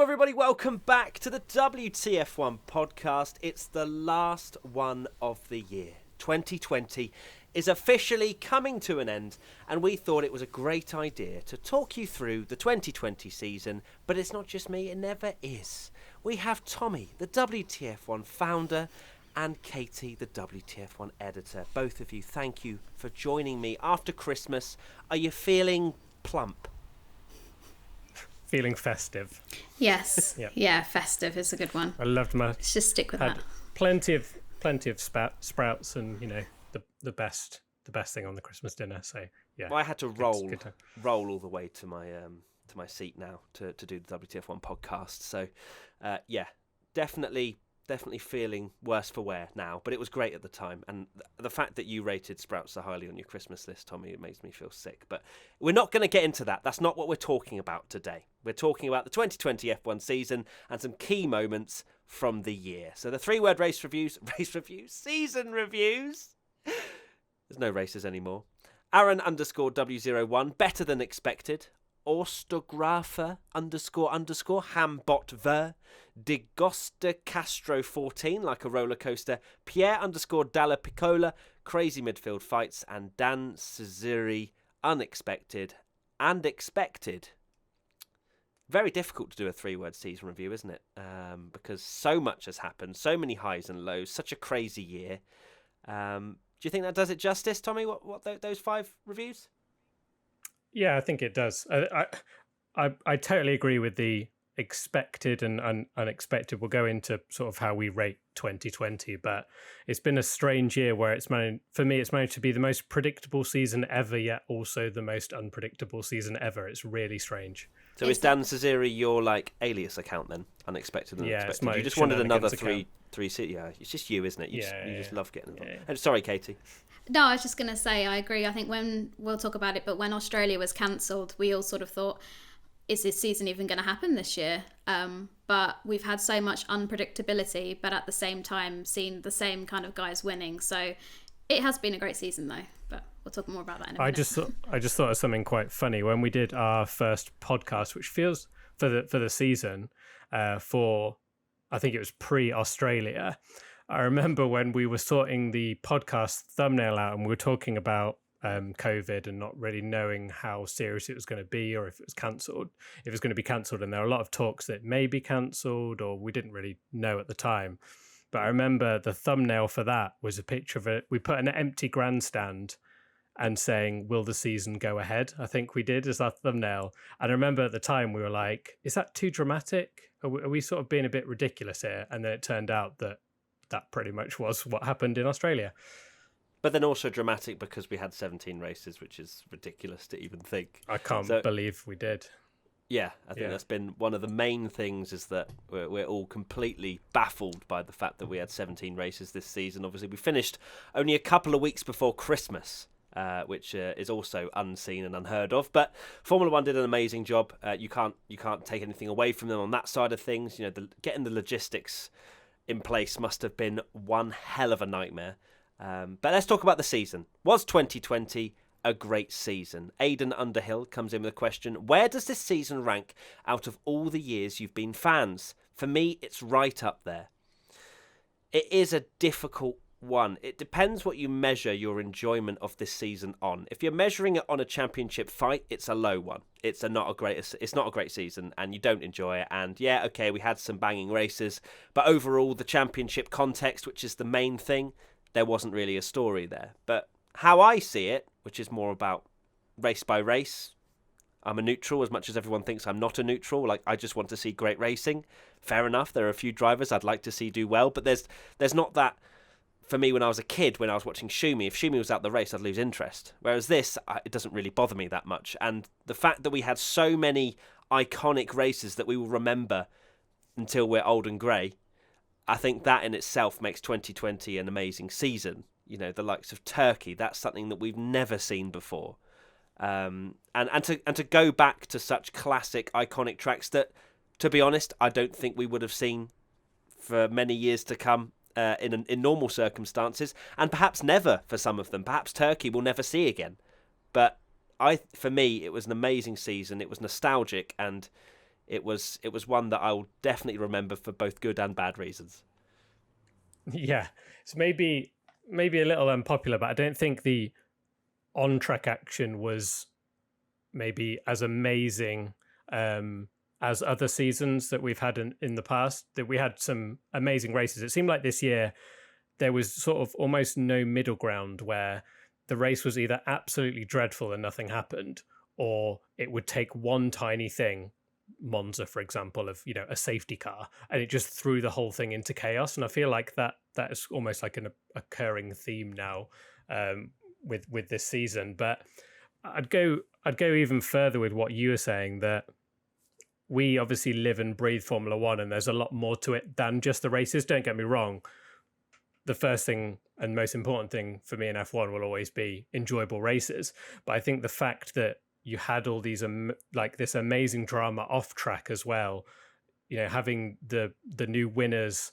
everybody, welcome back to the WTF1 Podcast. It's the last one of the year. 2020 is officially coming to an end, and we thought it was a great idea to talk you through the 2020 season, but it's not just me, it never is. We have Tommy, the WTF1 founder, and Katy, the WTF1 editor. Both of you, thank you for joining me after Christmas. Are you feeling plump? Feeling festive. Yes. Yep. Yeah, festive is a good one. I loved my. Let's just stick with that. Plenty of sprouts, and the best thing on the Christmas dinner. So yeah. Well, I had to roll all the way to my seat now to do the WTF1 podcast. So yeah, definitely feeling worse for wear now, but it was great at the time. And the fact that you rated sprouts so highly on your Christmas list, Tommy, it makes me feel sick. But we're not going to get into that. That's not what we're talking about today. We're talking about the 2020 F1 season and some key moments from the year. So the 3-word season reviews. There's no races anymore. Aaron _W01, better than expected. Orstographer _ Hambot Ver, Digosta Castro 14, like a roller coaster, Pierre _Dalla Piccola, crazy midfield fights, and Dan Cesari, unexpected and expected. Very difficult to do a 3-word season review, isn't it? Because so much has happened, so many highs and lows, such a crazy year. Do you think that does it justice, Tommy? What those 5 reviews? Yeah, I think it does. I totally agree with the expected and unexpected. We'll go into sort of how we rate 2020, but it's been a strange year where it's managed to be the most predictable season ever, yet also the most unpredictable season ever. It's really strange. So is Dan Cesari your alias account then? Unexpected and unexpected. It's You just wanted another account. three. Yeah, it's just you, isn't it? You just love getting them. Yeah. Oh, sorry, Katy. No, I was just going to say, I agree. I think when we'll talk about it, but when Australia was cancelled, we all sort of thought, is this season even going to happen this year? But we've had so much unpredictability, but at the same time, seen the same kind of guys winning. So it has been a great season, though. But we'll talk more about that in a minute. I just thought of something quite funny when we did our first podcast, which feels for the season, I think it was pre-Australia. I remember when we were sorting the podcast thumbnail out and we were talking about COVID and not really knowing how serious it was going to be or if it was cancelled, if it was going to be cancelled. And there were a lot of talks that may be cancelled or we didn't really know at the time. But I remember the thumbnail for that was a picture of it. We put an empty grandstand and saying, will the season go ahead? I think we did as our thumbnail. And I remember at the time we were like, is that too dramatic? Are we sort of being a bit ridiculous here? And then it turned out that pretty much was what happened in Australia. But then also dramatic because we had 17 races, which is ridiculous to even think. I can't believe we did. Yeah, I think that's been one of the main things, is that we're all completely baffled by the fact that we had 17 races this season. Obviously, we finished only a couple of weeks before Christmas, which is also unseen and unheard of. But Formula One did an amazing job. You can't take anything away from them on that side of things. Getting the logistics in place must have been one hell of a nightmare. But let's talk about the season. Was 2020 a great season? Aidan Underhill comes in with a question. Where does this season rank out of all the years you've been fans? For me, it's right up there. It is a difficult one. It depends what you measure your enjoyment of this season on. If you're measuring it on a championship fight, it's a low one. It's not a great season, and you don't enjoy it. And yeah, okay, we had some banging races, but overall, the championship context, which is the main thing, there wasn't really a story there. But how I see it, which is more about race by race, I'm a neutral as much as everyone thinks I'm not a neutral. I just want to see great racing. Fair enough. There are a few drivers I'd like to see do well, but there's not that. For me, when I was a kid, when I was watching Schumi, if Schumi was out the race, I'd lose interest. Whereas this, it doesn't really bother me that much. And the fact that we had so many iconic races that we will remember until we're old and grey, I think that in itself makes 2020 an amazing season. The likes of Turkey, that's something that we've never seen before. And to go back to such classic, iconic tracks that, to be honest, I don't think we would have seen for many years to come. In normal circumstances, and perhaps never for some of them. Perhaps Turkey will never see again. But for me, it was an amazing season. It was nostalgic, and it was one that I'll definitely remember for both good and bad reasons. Yeah, it's maybe a little unpopular, but I don't think the on-track action was maybe as amazing as other seasons that we've had in the past. That we had some amazing races. It seemed like this year there was sort of almost no middle ground, where the race was either absolutely dreadful and nothing happened, or it would take one tiny thing, Monza, for example, of a safety car, and it just threw the whole thing into chaos. And I feel like that is almost like an occurring theme now with this season. But I'd go even further with what you were saying, that we obviously live and breathe Formula One, and there's a lot more to it than just the races. Don't get me wrong. The first thing and most important thing for me in F1 will always be enjoyable races. But I think the fact that you had all these this amazing drama off track as well, having the new winners,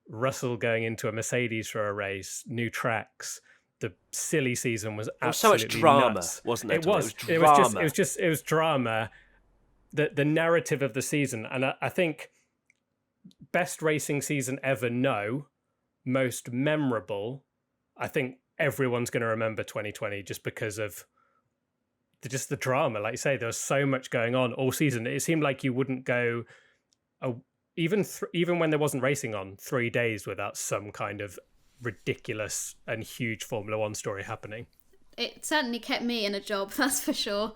Russell going into a Mercedes for a race, new tracks. The silly season was absolutely so much drama, nuts. Wasn't it? It was drama. The narrative of the season, and I think best racing season ever. No, most memorable. I think everyone's going to remember 2020 just because of the drama. Like you say, there was so much going on all season. It seemed like you wouldn't go even when there wasn't racing on 3 days without some kind of ridiculous and huge Formula One story happening. It certainly kept me in a job, that's for sure.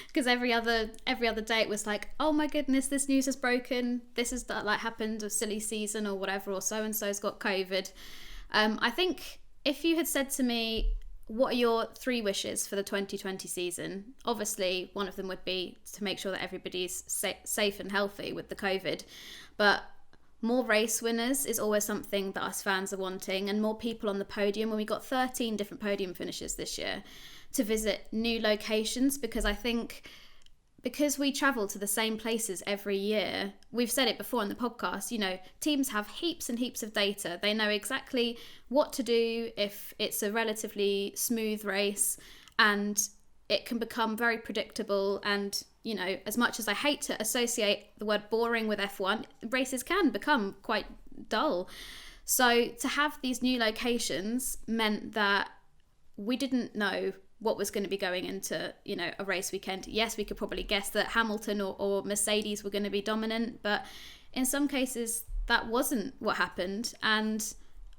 Because every other day it was like, oh my goodness, this news has broken. This has happened, a silly season or whatever, or so and so's got COVID. I think if you had said to me, what are your 3 wishes for the 2020 season? Obviously, one of them would be to make sure that everybody's safe and healthy with the COVID. But more race winners is always something that us fans are wanting, and more people on the podium. And we got 13 different podium finishes this year, to visit new locations, because I think because we travel to the same places every year, we've said it before in the podcast, teams have heaps and heaps of data. They know exactly what to do if it's a relatively smooth race, and it can become very predictable. And as much as I hate to associate the word boring with F1, races can become quite dull. So to have these new locations meant that we didn't know what was going to be going into, a race weekend. Yes, we could probably guess that Hamilton or Mercedes were going to be dominant, but in some cases that wasn't what happened. And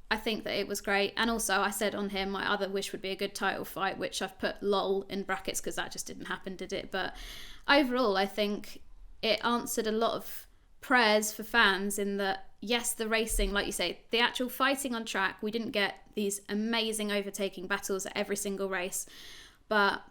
I think that it was great. And also I said on here, my other wish would be a good title fight, which I've put lol in brackets because that just didn't happen, did it? But overall, I think it answered a lot of prayers for fans in that, yes, the racing, like you say, the actual fighting on track, we didn't get these amazing overtaking battles at every single race, but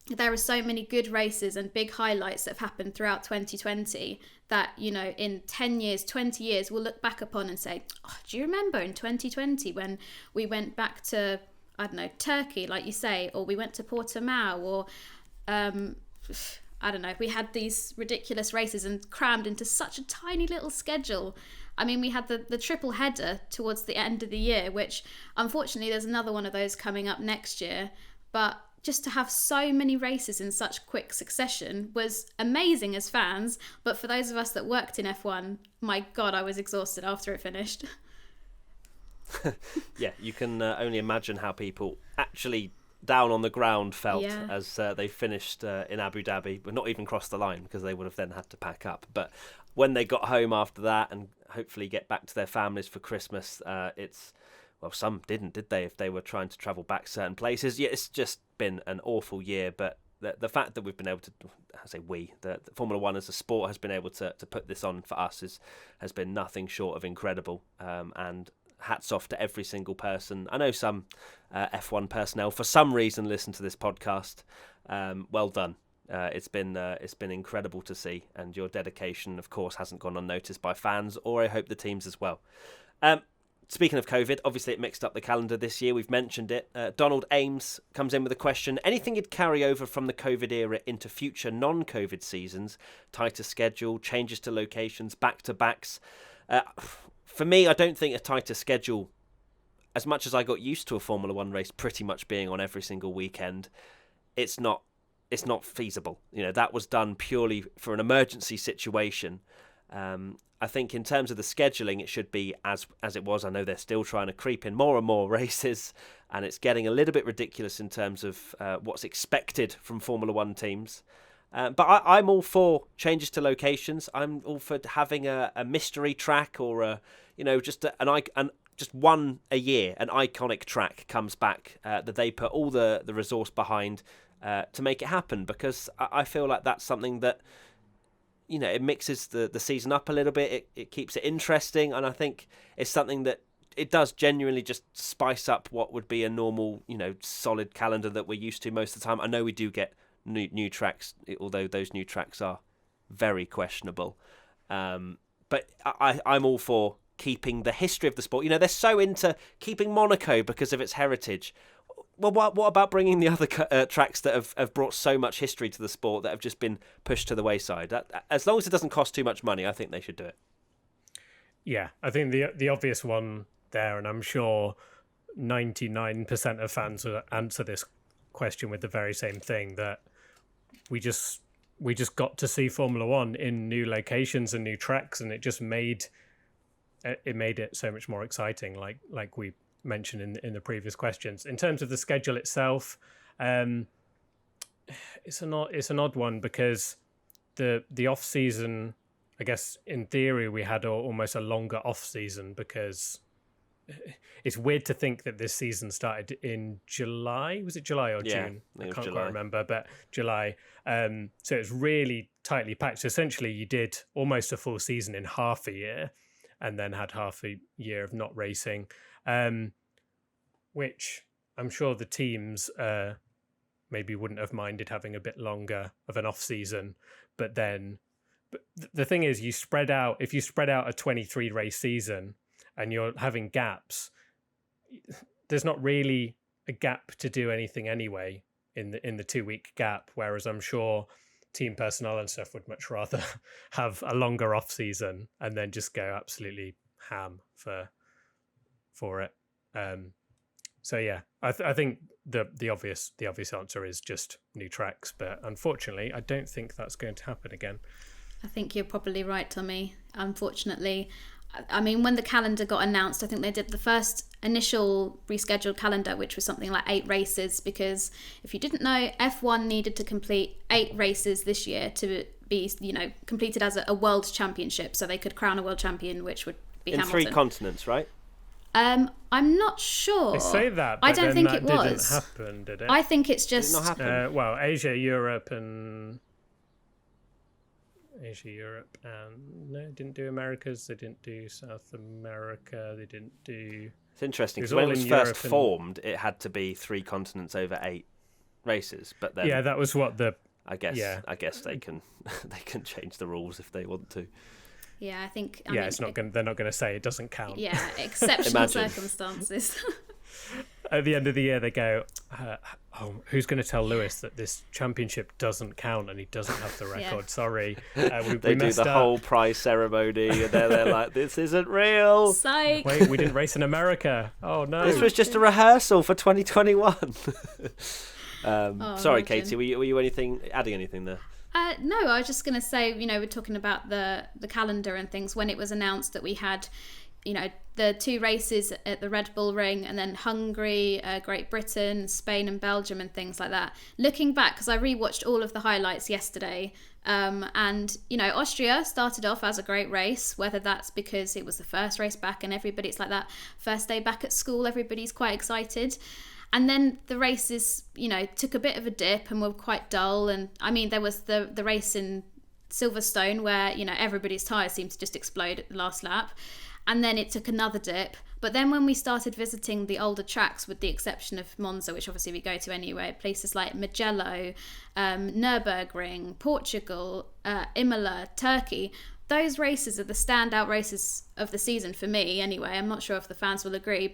there are so many good races and big highlights that have happened throughout 2020 that, in 10 years, 20 years, we'll look back upon and say, oh, do you remember in 2020 when we went back to, I don't know, Turkey, like you say, or we went to Portimao, or I don't know, we had these ridiculous races and crammed into such a tiny little schedule. I mean, we had the triple header towards the end of the year, which unfortunately there's another one of those coming up next year. But just to have so many races in such quick succession was amazing as fans. But for those of us that worked in F1, my God, I was exhausted after it finished. Yeah, you can only imagine how people actually down on the ground felt as they finished in Abu Dhabi, but not even crossed the line because they would have then had to pack up. But when they got home after that and hopefully get back to their families for Christmas, some didn't, did they, if they were trying to travel back certain places? Yeah, it's just been an awful year, but the fact that we've been able to, the Formula One as a sport has been able to put this on for us has been nothing short of incredible, and hats off to every single person. I know some F1 personnel for some reason listen to this podcast. Well done. It's been incredible to see, and your dedication, of course, hasn't gone unnoticed by fans, or I hope the teams as well. Speaking of COVID, obviously it mixed up the calendar this year. We've mentioned it. Donald Ames comes in with a question. Anything you'd carry over from the COVID era into future non-COVID seasons? Tighter schedule, changes to locations, back-to-backs? For me, I don't think a tighter schedule, as much as I got used to a Formula One race pretty much being on every single weekend, it's not it's not feasible. That was done purely for an emergency situation. I think in terms of the scheduling, it should be as it was. I know they're still trying to creep in more and more races, and it's getting a little bit ridiculous in terms of what's expected from Formula One teams. But I'm all for changes to locations. I'm all for having a mystery track or just one a year, an iconic track comes back that they put all the resource behind to make it happen, because I feel like that's something that it mixes the season up a little bit. It keeps it interesting, and I think it's something that it does genuinely just spice up what would be a normal, solid calendar that we're used to most of the time. I know we do get new tracks, although those new tracks are very questionable. But I'm all for keeping the history of the sport. They're so into keeping Monaco because of its heritage. Well, what about bringing the other tracks that have brought so much history to the sport that have just been pushed to the wayside? As long as it doesn't cost too much money, I think they should do it. Yeah, I think the obvious one there, and I'm sure 99% of fans will answer this question with the very same thing, that we just got to see Formula One in new locations and new tracks, and it just made it so much more exciting, like we mentioned in the previous questions. In terms of the schedule itself, it's an odd one, because the off season, I guess in theory we had almost a longer off season, because it's weird to think that this season started in July. Was it July or June? I can't quite remember, but July. So it's really tightly packed. So essentially you did almost a full season in half a year, and then had half a year of not racing, which I'm sure the teams maybe wouldn't have minded having a bit longer of an off season. But the thing is, if you spread out a 23 race season and you're having gaps, there's not really a gap to do anything anyway in the 2-week gap. Whereas I'm sure team personnel and stuff would much rather have a longer off season and then just go absolutely ham for it. So yeah, I think the obvious answer is just new tracks, but unfortunately, I don't think that's going to happen again. I think you're probably right, Tommy. Unfortunately, I mean, when the calendar got announced, I think they did the first initial rescheduled calendar, which was something like 8 races, because if you didn't know, F1 needed to complete 8 races this year to be, completed as a world championship, so they could crown a world champion, which would be in Hamilton. 3 continents, right? I'm not sure. They say that, but I don't think that it was. Didn't happen, did it? I think it's just Did it not happen? Asia, Europe, and no, they didn't do Americas. They didn't do South America. They didn't do. It's interesting, It was because when all it was in first Europe and- formed, it had to be 3 continents over 8 races. But then, Yeah, that was what the. I guess yeah. they can they can change the rules if they want to. Yeah, I think. Yeah, it's not going. They're not going to say it doesn't count. Yeah, exceptional Imagine. circumstances. At the end of the year, they go, who's going to tell Lewis that this championship doesn't count and he doesn't have the record? Yeah. Sorry. They we do messed the up. whole prize ceremony, and they're like, "This isn't real. Psych. Wait, we didn't race in America. Oh, no. This was just a rehearsal for 2021." Oh, Sorry, imagine. Katie, were you adding anything there? No, I was just going to say, we're talking about the calendar and things. When it was announced that we had, the 2 races at the Red Bull Ring, and then Hungary, Great Britain, Spain and Belgium and things like that. Looking back, because I rewatched all of the highlights yesterday, and, Austria started off as a great race, whether that's because it was the first race back and everybody's like that first day back at school, everybody's quite excited. And then the races, took a bit of a dip and were quite dull. And I mean, there was the race in Silverstone where, everybody's tyres seemed to just explode at the last lap. And then it took another dip. But then when we started visiting the older tracks, with the exception of Monza, which obviously we go to anyway, places like Mugello, Nürburgring, Portugal, Imola, Turkey, those races are the standout races of the season for me anyway. I'm not sure if the fans will agree,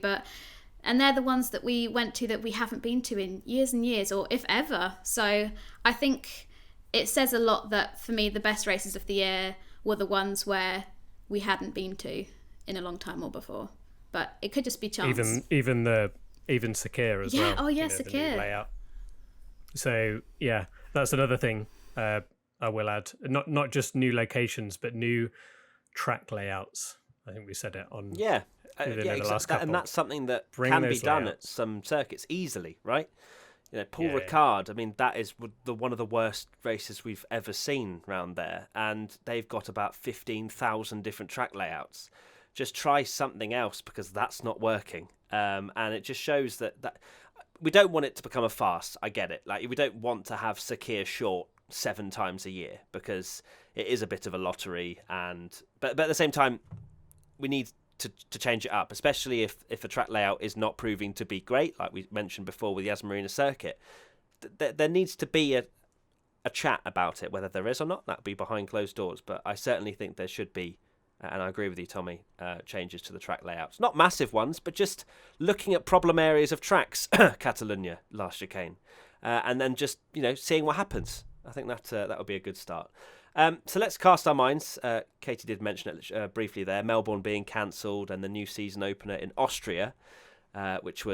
and they're the ones that we went to that we haven't been to in years and years, or if ever. So I think it says a lot that, for me, the best races of the year were the ones where we hadn't been to in a long time or before. But it could just be chance. Even Sakir as well. Oh yeah, the new Sakir. layout. So yeah, that's another thing I will add. Not just new locations, but new track layouts. I think we said it on the last couple. And that's something that can be done at some circuits easily, right? Paul Ricard, I mean, that is one of the worst races we've ever seen round there, and they've got about 15,000 different track layouts. Just try something else, because that's not working. And it just shows that we don't want it to become a farce. I get it. Like, we don't want to have Sakir short 7 times a year, because it is a bit of a lottery. But at the same time, we need to change it up, especially if a track layout is not proving to be great, like we mentioned before with the Yas Marina circuit. There needs to be a chat about it, whether there is or not. That would be behind closed doors, but I certainly think there should be, and I agree with you, Tommy, changes to the track layouts. Not massive ones, but just looking at problem areas of tracks, Catalonia, last chicane, and then just seeing what happens. I think that would be a good start. So let's cast our minds. Katy did mention it briefly there. Melbourne being cancelled and the new season opener in Austria, which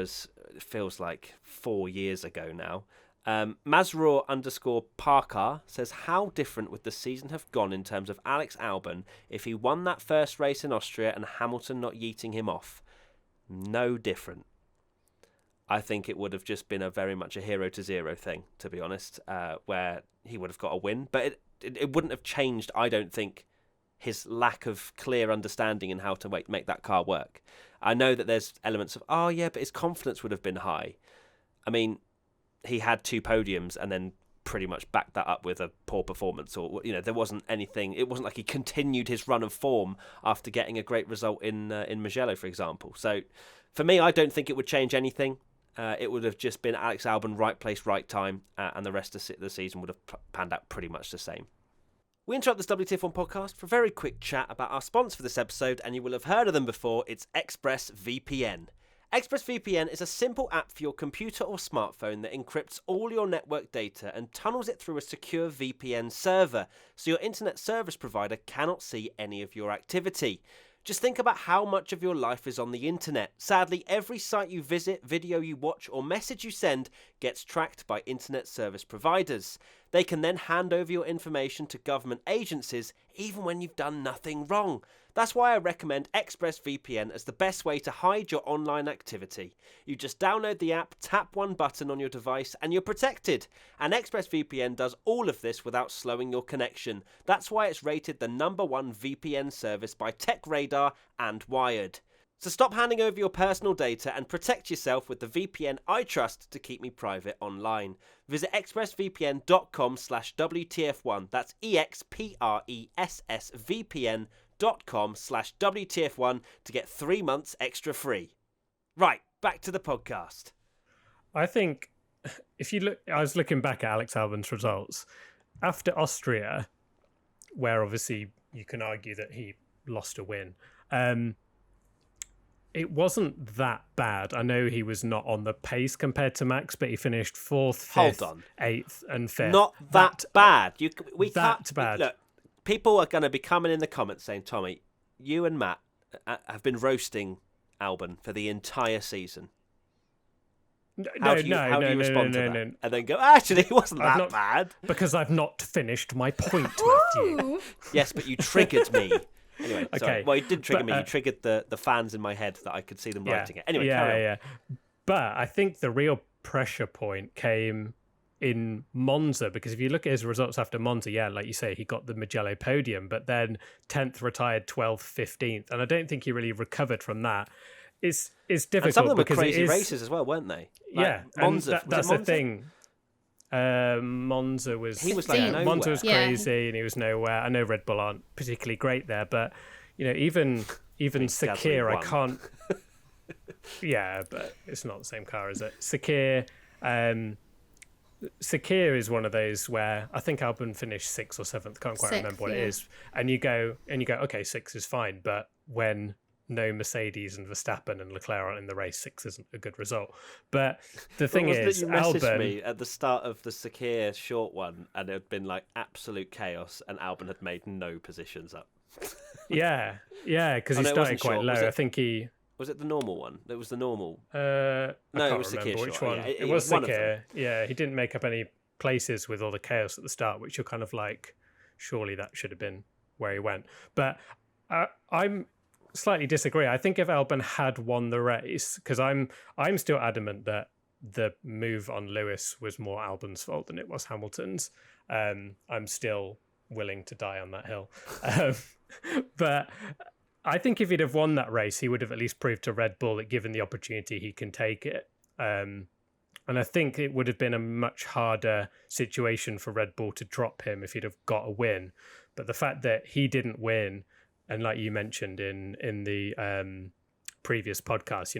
feels like 4 years ago now. Mazraw_Parker says, how different would the season have gone in terms of Alex Albon if he won that first race in Austria and Hamilton not yeeting him off? No different. I think it would have just been very much a 0 to 0 thing, to be honest, where he would have got a win. But it wouldn't have changed, I don't think, his lack of clear understanding in how to make that car work. I know that there's elements of, but his confidence would have been high. I mean, he had 2 podiums and then pretty much backed that up with a poor performance, or there wasn't anything. It wasn't like he continued his run of form after getting a great result in Mugello, for example. So for me, I don't think it would change anything. It would have just been Alex Albon, right place, right time, and the rest of the season would have panned out pretty much the same. We interrupt this WTF1 podcast for a very quick chat about our sponsor for this episode, and you will have heard of them before. It's ExpressVPN. ExpressVPN is a simple app for your computer or smartphone that encrypts all your network data and tunnels it through a secure VPN server, so your internet service provider cannot see any of your activity. Just think about how much of your life is on the internet. Sadly, every site you visit, video you watch, or message you send gets tracked by internet service providers. They can then hand over your information to government agencies, even when you've done nothing wrong. That's why I recommend ExpressVPN as the best way to hide your online activity. You just download the app, tap one button on your device, and you're protected. And ExpressVPN does all of this without slowing your connection. That's why it's rated the #1 VPN service by TechRadar and Wired. So stop handing over your personal data and protect yourself with the VPN I trust to keep me private online. Visit expressvpn.com/WTF1. That's expressvpn.com/WTF1 to get 3 months extra free. Right, back to the podcast. I think if you look, I was looking back at Alex Albon's results after Austria, where obviously you can argue that he lost a win. It wasn't that bad. I know he was not on the pace compared to Max, but he finished 4th, 5th, 8th, and 5th. Not that bad. Bad. Look, people are going to be coming in the comments saying, Tommy, you and Matt have been roasting Albon for the entire season. How do you respond to that? No. And then go, actually, it wasn't that bad. Because I've not finished my point, Matthew. Yes, but you triggered me. Anyway, okay. Sorry. Well, you didn't trigger me. You triggered the fans in my head that I could see them writing it. Anyway, carry on. But I think the real pressure point came in Monza, because if you look at his results after Monza, like you say, he got the Mugello podium, but then 10th retired, 12th, 15th, and I don't think he really recovered from that. It's difficult. And some of them were crazy races as well, weren't they? Monza. That's the thing. Monza was Monza was crazy, and he was nowhere. I know Red Bull aren't particularly great there, but even Sakir, I can't. But it's not the same car, is it? Sakir is one of those where I think Albon finished 6th or 7th. Can't quite remember what it is. And you go, okay, 6 is fine, but when no Mercedes and Verstappen and Leclerc aren't in the race, 6 isn't a good result. But the thing is, you messaged me at the start of the Sakir short one, and it had been like absolute chaos, and Albon had made no positions up. Because he started quite low. I think he... Was it the normal one? It was the normal. No, it was Sakir. Which one? It was Sakir. Yeah, he didn't make up any places with all the chaos at the start, which you're kind of like, surely that should have been where he went. But I'm slightly disagree. I think if Albon had won the race, because I'm still adamant that the move on Lewis was more Albon's fault than it was Hamilton's. I'm still willing to die on that hill. But I think if he'd have won that race, he would have at least proved to Red Bull that given the opportunity, he can take it. And I think it would have been a much harder situation for Red Bull to drop him if he'd have got a win. But the fact that he didn't win, and like you mentioned in the previous podcast,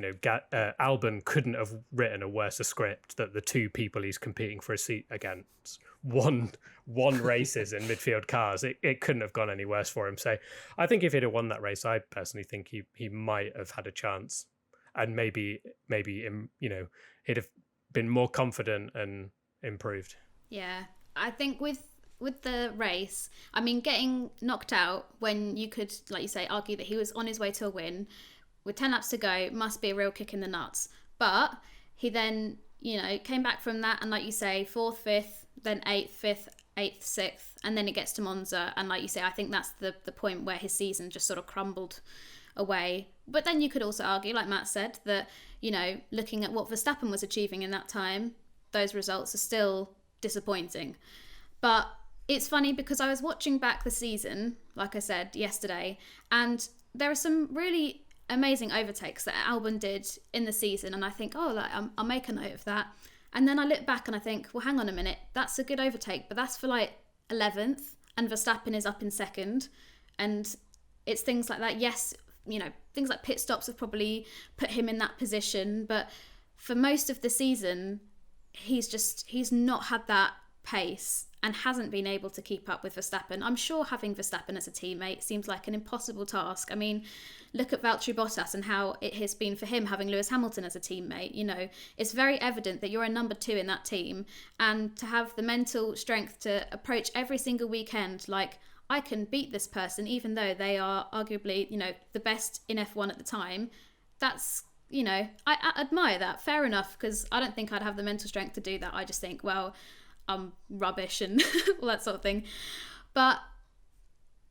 Albon couldn't have written a worse script that the two people he's competing for a seat against won races in midfield cars. It couldn't have gone any worse for him. So I think if he'd have won that race, I personally think he might have had a chance, and maybe he'd have been more confident and improved. Yeah, I think with the race, I mean, getting knocked out when you could, like you say, argue that he was on his way to a win with 10 laps to go must be a real kick in the nuts. But he then, came back from that, and like you say, 4th, 5th, then 8th, 5th, 8th, 6th, and then it gets to Monza. And like you say, I think that's the point where his season just sort of crumbled away. But then you could also argue, like Matt said, that, looking at what Verstappen was achieving in that time, those results are still disappointing. But it's funny because I was watching back the season, like I said, yesterday, and there are some really amazing overtakes that Albon did in the season, and I think, I'll make a note of that. And then I look back and I think, well, hang on a minute, that's a good overtake, but that's for 11th, and Verstappen is up in 2nd, and it's things like that. Yes, things like pit stops have probably put him in that position, but for most of the season, he's not had that pace and hasn't been able to keep up with Verstappen. I'm sure having Verstappen as a teammate seems like an impossible task. I mean, look at Valtteri Bottas and how it has been for him having Lewis Hamilton as a teammate. It's very evident that you're a number 2 in that team, and to have the mental strength to approach every single weekend like, I can beat this person even though they are arguably, the best in F1 at the time. That's, I admire that. Fair enough, because I don't think I'd have the mental strength to do that. I just think, well, I'm rubbish and all that sort of thing. But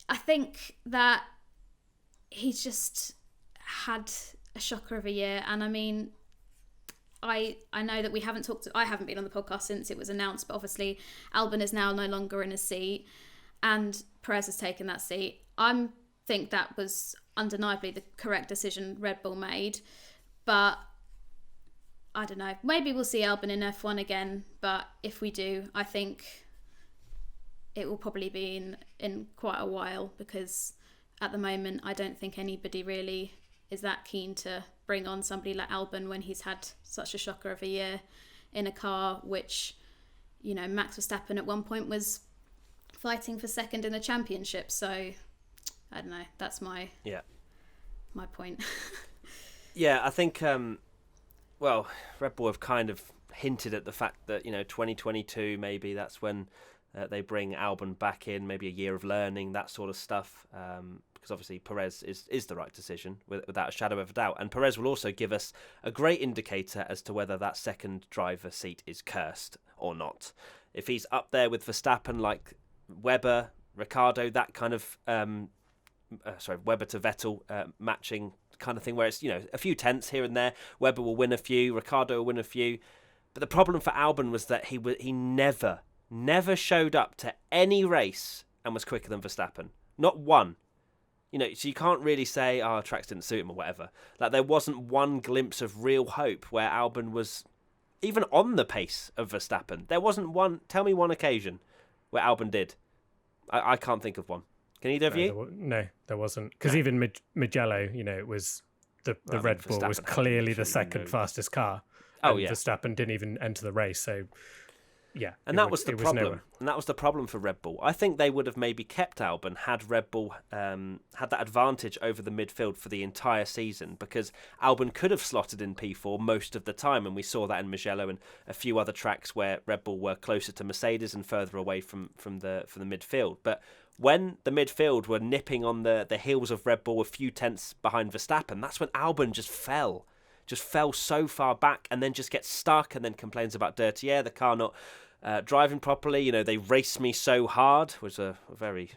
I think that he's just had a shocker of a year. And I mean, I know that I haven't been on the podcast since it was announced, but obviously Albon is now no longer in a seat and Perez has taken that seat. I think that was undeniably the correct decision Red Bull made. But I don't know. Maybe we'll see Albon in F1 again, but if we do, I think it will probably be in quite a while, because at the moment I don't think anybody really is that keen to bring on somebody like Albon when he's had such a shocker of a year in a car which, Max Verstappen at one point was fighting for 2nd in the championship. So I don't know. That's my point. Yeah, I think Red Bull have kind of hinted at the fact that 2022 maybe that's when they bring Albon back in, maybe a year of learning, that sort of stuff, because obviously Perez is the right decision without a shadow of a doubt. And Perez will also give us a great indicator as to whether that second driver seat is cursed or not. If he's up there with Verstappen, like Webber, Ricciardo, that kind of Webber to Vettel matching kind of thing, where it's a few tenths here and there. Webber will win a few, Ricciardo will win a few, but the problem for Albon was that he never showed up to any race and was quicker than Verstappen, not one. So you can't really say tracks didn't suit him or whatever. Like, there wasn't one glimpse of real hope where Albon was even on the pace of Verstappen. There wasn't one. Tell me one occasion where Albon did. I can't think of one. Can either of you? No, there wasn't. Because even Mugello, it was the Red Bull was clearly the second fastest car. And Verstappen didn't even enter the race. So, yeah. And that was the problem. And that was the problem for Red Bull. I think they would have maybe kept Albon had Red Bull had that advantage over the midfield for the entire season, because Albon could have slotted in P4 most of the time. And we saw that in Mugello and a few other tracks where Red Bull were closer to Mercedes and further away from the midfield. But when the midfield were nipping on the heels of Red Bull a few tenths behind Verstappen, that's when Albon just fell so far back and then just gets stuck and then complains about dirty air, the car not driving properly. They race me so hard was a very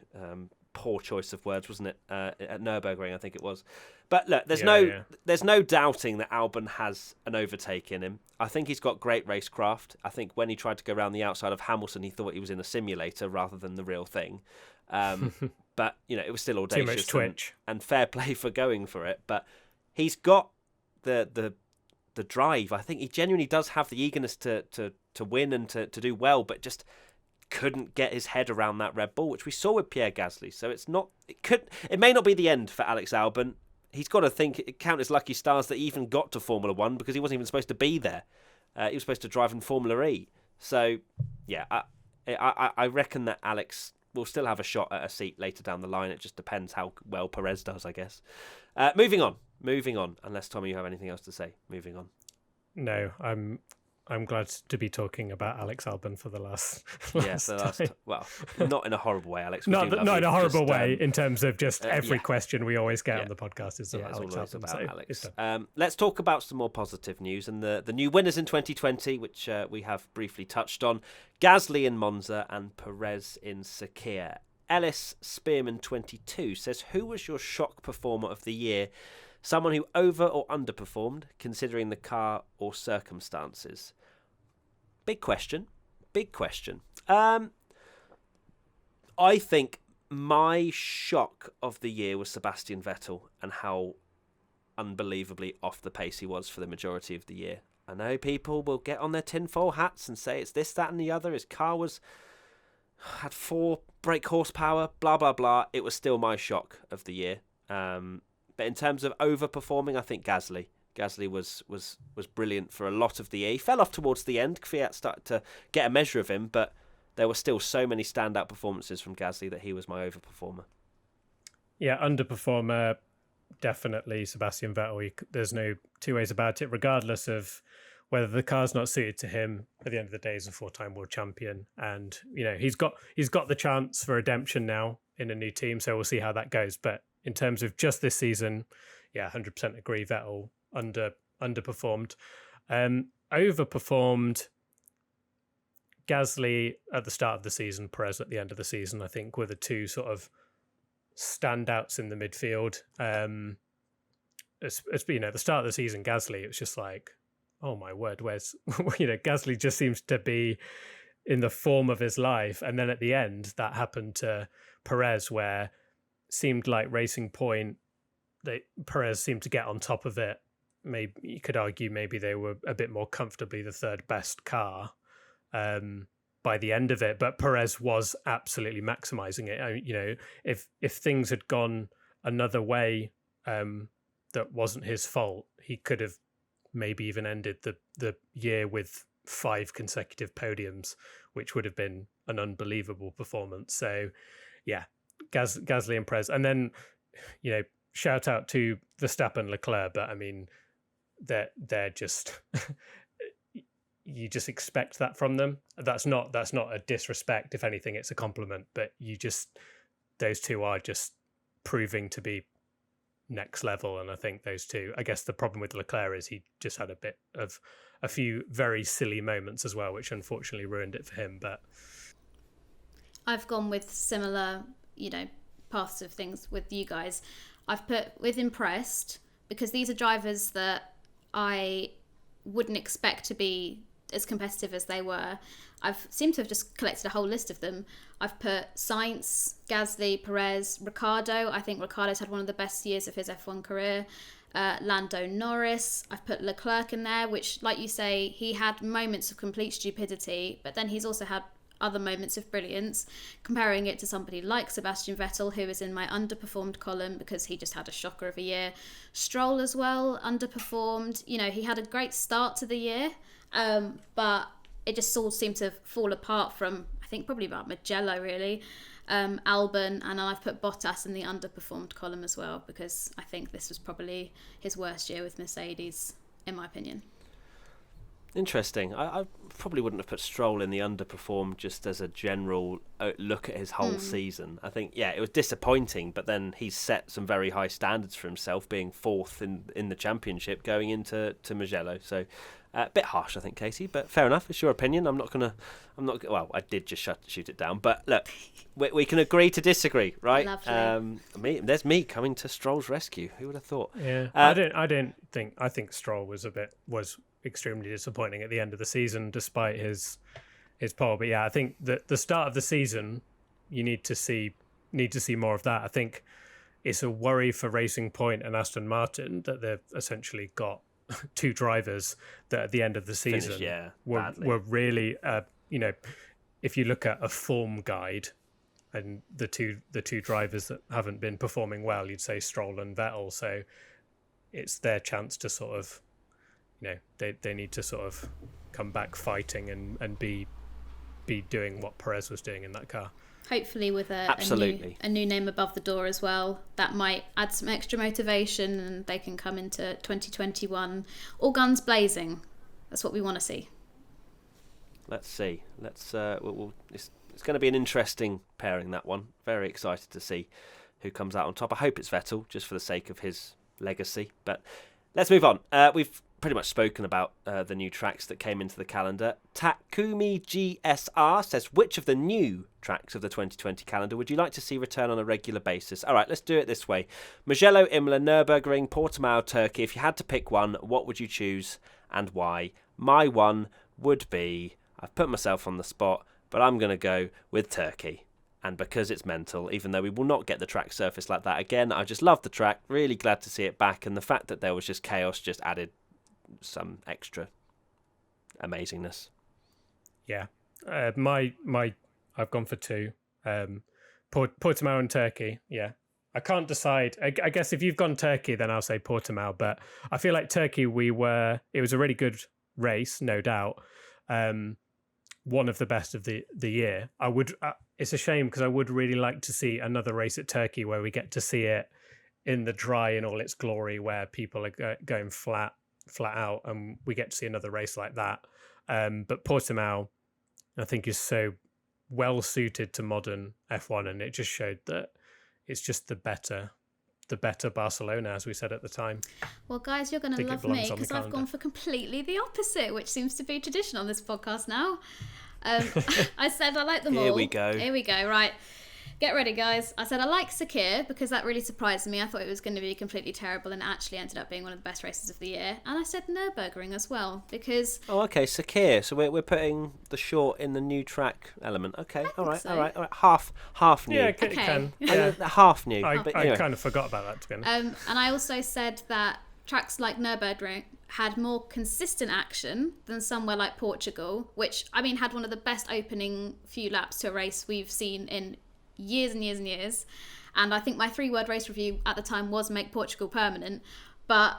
poor choice of words, wasn't it? At Nürburgring, I think it was. But look, there's no doubting that Albon has an overtake in him. I think he's got great racecraft. I think when he tried to go around the outside of Hamilton, he thought he was in a simulator rather than the real thing. But it was still audacious. Too much twitch. And fair play for going for it. But he's got the drive. I think he genuinely does have the eagerness to win and to do well, but just couldn't get his head around that Red Bull, which we saw with Pierre Gasly. So it may not be the end for Alex Albon. He's got to count his lucky stars that he even got to Formula One, because he wasn't even supposed to be there. He was supposed to drive in Formula E. So yeah, I reckon that Alex will still have a shot at a seat later down the line. It just depends how well Perez does, I guess. Moving on. Unless, Tommy, you have anything else to say. Moving on. No, I'm glad to be talking about Alex Albon for the last time. Well, not in a horrible way, Alex. Not in a horrible way, in terms of just every question we always get on the podcast is about Alex Albon. Alex. Let's talk about some more positive news and the new winners in 2020, which we have briefly touched on. Gasly in Monza and Perez in Sakir. Ellis Spearman 22 says, who was your shock performer of the year? Someone who over or underperformed, considering the car or circumstances? Big question. I think my shock of the year was Sebastian Vettel and how unbelievably off the pace he was for the majority of the year. I know people will get on their tinfoil hats and say it's this, that and the other. His car had 4 brake horsepower, blah, blah, blah. It was still my shock of the year. But in terms of overperforming, I think Gasly. Gasly was brilliant for a lot of the year. He fell off towards the end. Kvyat started to get a measure of him, but there were still so many standout performances from Gasly that he was my overperformer. Yeah, underperformer, definitely Sebastian Vettel. There's no two ways about it, regardless of whether the car's not suited to him. At the end of the day, he's a 4-time world champion, and he's got the chance for redemption now in a new team. So we'll see how that goes. But in terms of just this season, yeah, 100% agree. Vettel underperformed. Overperformed, Gasly at the start of the season, Perez at the end of the season, I think, were the two sort of standouts in the midfield. At the start of the season, Gasly, it was just like, oh my word, where's Gasly just seems to be in the form of his life. And then at the end, that happened to Perez, where seemed like Racing Point, Perez seemed to get on top of it. Maybe you could argue maybe they were a bit more comfortably the third best car by the end of it, but Perez was absolutely maximizing it. If things had gone another way that wasn't his fault, he could have maybe even ended the year with 5 consecutive podiums, which would have been an unbelievable performance. So yeah, Gasly and Perez. And then, shout out to Verstappen and Leclerc, but I mean, they're just you just expect that from them. That's not a disrespect. If anything, it's a compliment. But those two are just proving to be next level. And I think those two, I guess the problem with Leclerc is he just had a few very silly moments as well, which unfortunately ruined it for him. But I've gone with similar, paths of things with you guys. I've put with impressed, because these are drivers that I wouldn't expect to be as competitive as they were. I've seemed to have just collected a whole list of them. I've put Sainz, Gasly, Perez, Ricciardo. I think Ricciardo's had one of the best years of his F1 career. Lando Norris. I've put Leclerc in there, which, like you say, he had moments of complete stupidity, but then he's also had other moments of brilliance. Comparing it to somebody like Sebastian Vettel, who is in my underperformed column because he just had a shocker of a year. Stroll as well, underperformed. He had a great start to the year, but it just all seemed to fall apart from, I think, probably about Mugello, really. Albon, and I've put Bottas in the underperformed column as well, because I think this was probably his worst year with Mercedes, in my opinion. Interesting. I probably wouldn't have put Stroll in the underperformed just as a general look at his whole season. I think, it was disappointing, but then he's set some very high standards for himself, being 4th in the championship going into Mugello. So A bit harsh, I think, Katy, but fair enough. It's your opinion. Well, I did just shoot it down. But look, we can agree to disagree, right? Lovely. There's me coming to Stroll's rescue. Who would have thought? Yeah, I think Stroll was extremely disappointing at the end of the season, despite his pole. But yeah, I think that the start of the season, you need to see more of that. I think it's a worry for Racing Point and Aston Martin that they've essentially got two drivers that at the end of the season were really, if you look at a form guide and the two drivers that haven't been performing well, you'd say Stroll and Vettel. So it's their chance to sort of, they need to sort of come back fighting and be doing what Perez was doing in that car. Hopefully with a new name above the door as well. That might add some extra motivation and they can come into 2021 all guns blazing. That's what we want to see. Let's see. It's going to be an interesting pairing, that one. Very excited to see who comes out on top. I hope it's Vettel, just for the sake of his legacy. But let's move on. We've pretty much spoken about the new tracks that came into the calendar. Takumi GSR says, which of the new tracks of the 2020 calendar would you like to see return on a regular basis? All right, let's do it this way. Mugello, Imola, Nürburgring, Portimao, Turkey. If you had to pick one, what would you choose and why? My one would be, I've put myself on the spot, but I'm going to go with Turkey. And because it's mental, even though we will not get the track surface like that again, I just love the track, really glad to see it back, and the fact that there was just chaos just added some extra amazingness. Yeah, I've gone for two. Portimao and Turkey. Yeah, I can't decide. I guess if you've gone Turkey, then I'll say Portimao. But I feel like Turkey, it was a really good race, no doubt. One of the best of the year. It's a shame because I would really like to see another race at Turkey where we get to see it in the dry in all its glory, where people are going flat out, and we get to see another race like that. But Portimao, I think, is so well suited to modern F1, and it just showed that it's just the better Barcelona, as we said at the time. Well, guys, you're going to love me because I've gone for completely the opposite, which seems to be tradition on this podcast now. I said I like them all. Here we go. Right. Get ready, guys. I said I like Sakir because that really surprised me. I thought it was going to be completely terrible, and it actually ended up being one of the best races of the year. And I said Nürburgring as well because... Oh, okay, Sakir. So we're putting the short in the new track element. Okay, all right. Half new. Yeah, it can. Yeah. Half new. I kind of forgot about that, to be honest. And I also said that tracks like Nürburgring had more consistent action than somewhere like Portugal, which, I mean, had one of the best opening few laps to a race we've seen in years and years and years. And I think my 3-word race review at the time was make Portugal permanent, but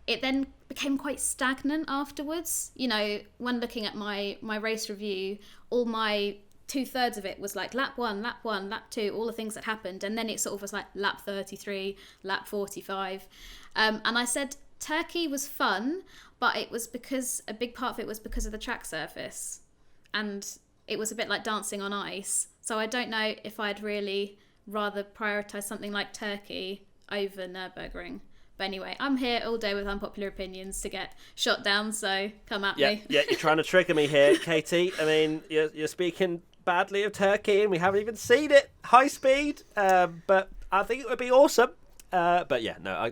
it then became quite stagnant afterwards. When looking at my race review, all my 2/3 of it was like lap 1, lap 2, all the things that happened, and then it sort of was like lap 33, lap 45, and I said Turkey was fun, but it was because a big part of it was because of the track surface, and it was a bit like dancing on ice. So I don't know if I'd really rather prioritise something like Turkey over Nürburgring. But anyway, I'm here all day with unpopular opinions to get shot down, so come at me. Yeah, you're trying to trigger me here, Katy. I mean, you're speaking badly of Turkey and we haven't even seen it high speed, but I think it would be awesome. But yeah, no,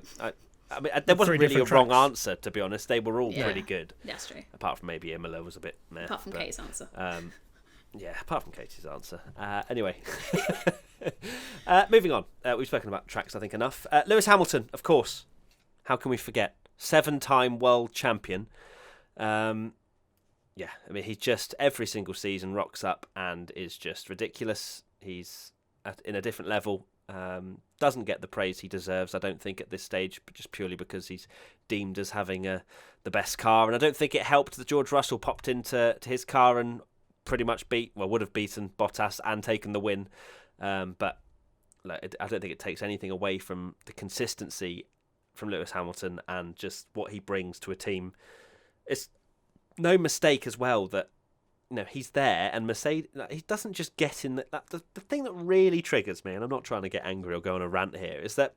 I mean, there wasn't really a wrong answer, to be honest. They were all pretty good. That's true. Apart from maybe Imola was a bit meh. Apart from Kate's answer. Apart from Katie's answer. Anyway, moving on. We've spoken about tracks, I think, enough. Lewis Hamilton, of course. How can we forget? 7-time world champion. I mean, he just, every single season, rocks up and is just ridiculous. He's in a different level. Doesn't get the praise he deserves, I don't think, at this stage, but just purely because he's deemed as having the best car. And I don't think it helped that George Russell popped into his car and pretty much would have beaten Bottas and taken the win. But I don't think it takes anything away from the consistency from Lewis Hamilton and just what he brings to a team. It's no mistake as well that he's there, and Mercedes, he doesn't just get in. The thing that really triggers me, and I'm not trying to get angry or go on a rant here, is that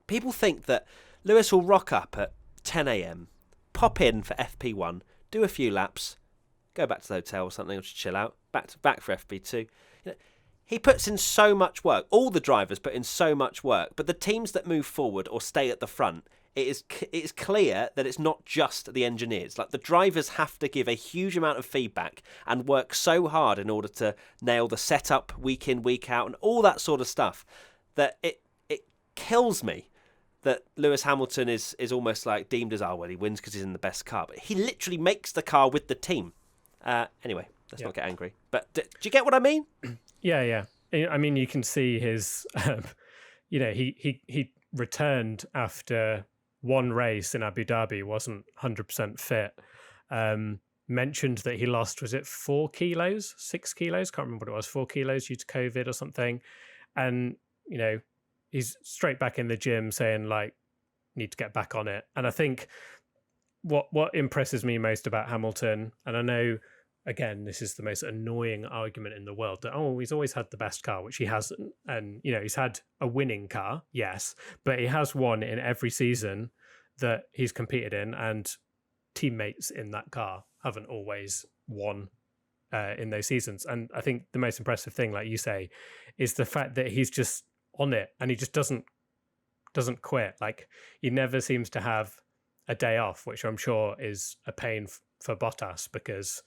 people think that Lewis will rock up at 10 a.m, pop in for FP1, do a few laps, go back to the hotel or something, or just chill out, back for FP2. He puts in so much work. All the drivers put in so much work, but the teams that move forward or stay at the front, it is clear that it's not just the engineers. Like, the drivers have to give a huge amount of feedback and work so hard in order to nail the setup week in, week out, and all that sort of stuff, that it kills me that Lewis Hamilton is almost like deemed as, he wins because he's in the best car. But he literally makes the car with the team. Anyway, let's not get angry. But do you get what I mean? Yeah. I mean, you can see his, he returned after one race in Abu Dhabi, wasn't 100% fit. Mentioned that he lost, was it 4 kilos, 6 kilos? Can't remember what it was, 4 kilos due to COVID or something. And, he's straight back in the gym saying, like, need to get back on it. And I think what impresses me most about Hamilton, and I know, again, this is the most annoying argument in the world, that, he's always had the best car, which he hasn't. And, he's had a winning car, yes, but he has won in every season that he's competed in, and teammates in that car haven't always won in those seasons. And I think the most impressive thing, like you say, is the fact that he's just on it, and he just doesn't quit. Like, he never seems to have a day off, which I'm sure is a pain for Bottas, because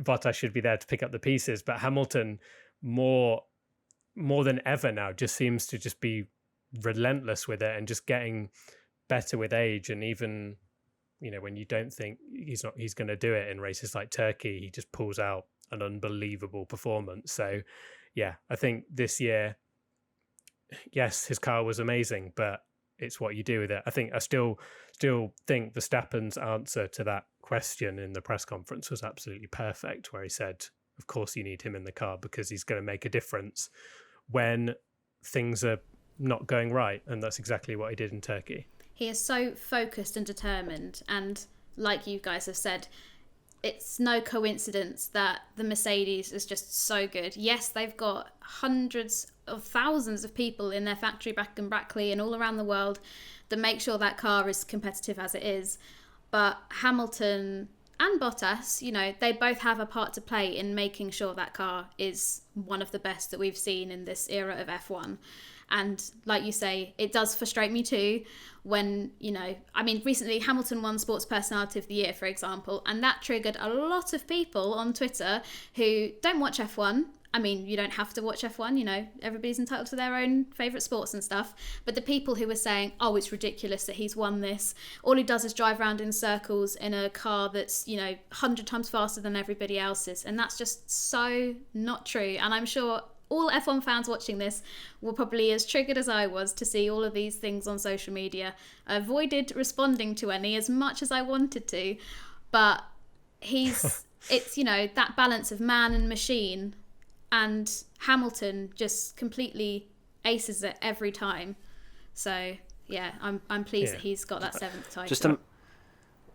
Bottas should be there to pick up the pieces, but Hamilton more than ever now just seems to just be relentless with it and just getting better with age. And even when you don't think he's going to do it in races like Turkey, he just pulls out an unbelievable performance. So yeah, I think this year, yes, his car was amazing, but it's what you do with it. I think I still think Verstappen's answer to that question in the press conference was absolutely perfect, where he said, of course you need him in the car because he's going to make a difference when things are not going right. And that's exactly what he did in Turkey. He is so focused and determined. And like you guys have said, it's no coincidence that the Mercedes is just so good. Yes, they've got hundreds of thousands of people in their factory back in Brackley and all around the world that make sure that car is competitive as it is. But Hamilton and Bottas, they both have a part to play in making sure that car is one of the best that we've seen in this era of F1. And like you say, it does frustrate me too when, recently Hamilton won Sports Personality of the Year, for example, and that triggered a lot of people on Twitter who don't watch F1. I mean, you don't have to watch F1, everybody's entitled to their own favourite sports and stuff. But the people who were saying, it's ridiculous that he's won this. All he does is drive around in circles in a car that's, 100 times faster than everybody else's. And that's just so not true. And I'm sure all F1 fans watching this were probably as triggered as I was to see all of these things on social media. I avoided responding to any as much as I wanted to. But it's, that balance of man and machine. And Hamilton just completely aces it every time. So yeah, I'm pleased that he's got that 7th title.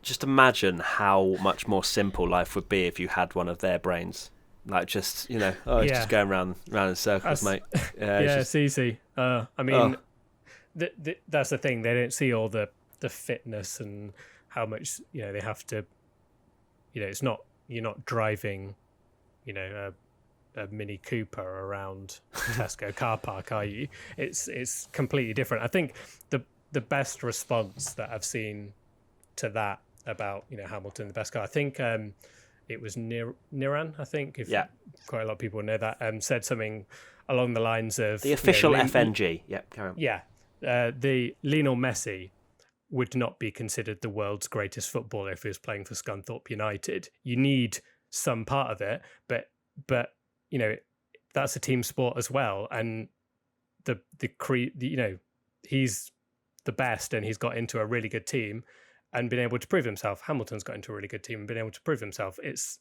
Just imagine how much more simple life would be if you had one of their brains. Like, just he's just going round in circles, mate. It's easy. That's the thing. They don't see all the fitness and how much they have to. It's not, you're not driving, a Mini Cooper around Tesco car park, are you? It's completely different. I think the best response that I've seen to that about Hamilton, the best car, I think it was Niran, I think, quite a lot of people know that, said something along the lines of the official FNG. Carry on. Yeah, the Lionel Messi would not be considered the world's greatest footballer if he was playing for Scunthorpe United. You need some part of it, but that's a team sport as well, and he's the best, and he's got into a really good team and been able to prove himself. Hamilton's got into a really good team and been able to prove himself. It's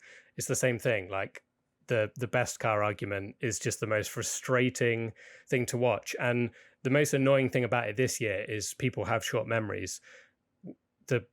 the same thing. Like, the best car argument is just the most frustrating thing to watch, and the most annoying thing about it this year is people have short memories. The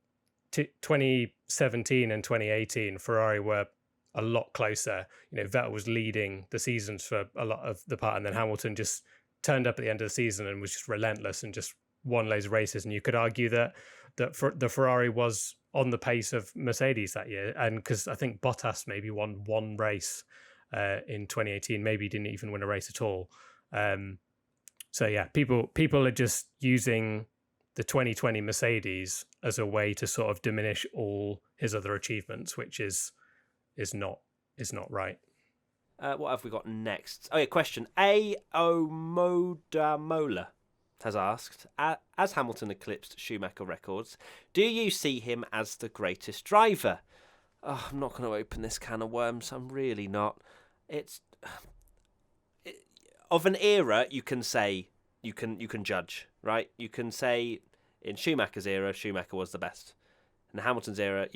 2017 and 2018 Ferrari were a lot closer. Vettel was leading the seasons for a lot of the part, and then Hamilton just turned up at the end of the season and was just relentless and just won loads of races, and you could argue that the Ferrari was on the pace of Mercedes that year, and because I think Bottas maybe won one race in 2018, maybe didn't even win a race at all. So yeah, people are just using the 2020 Mercedes as a way to sort of diminish all his other achievements, which is not right. What have we got next? Oh yeah, question. A.O. Modamola has asked, as Hamilton eclipsed Schumacher records, do you see him as the greatest driver? Oh, I'm not going to open this can of worms. I'm really not. Of an era, you can say, you can judge, right? You can say in Schumacher's era, Schumacher was the best. In Hamilton's era,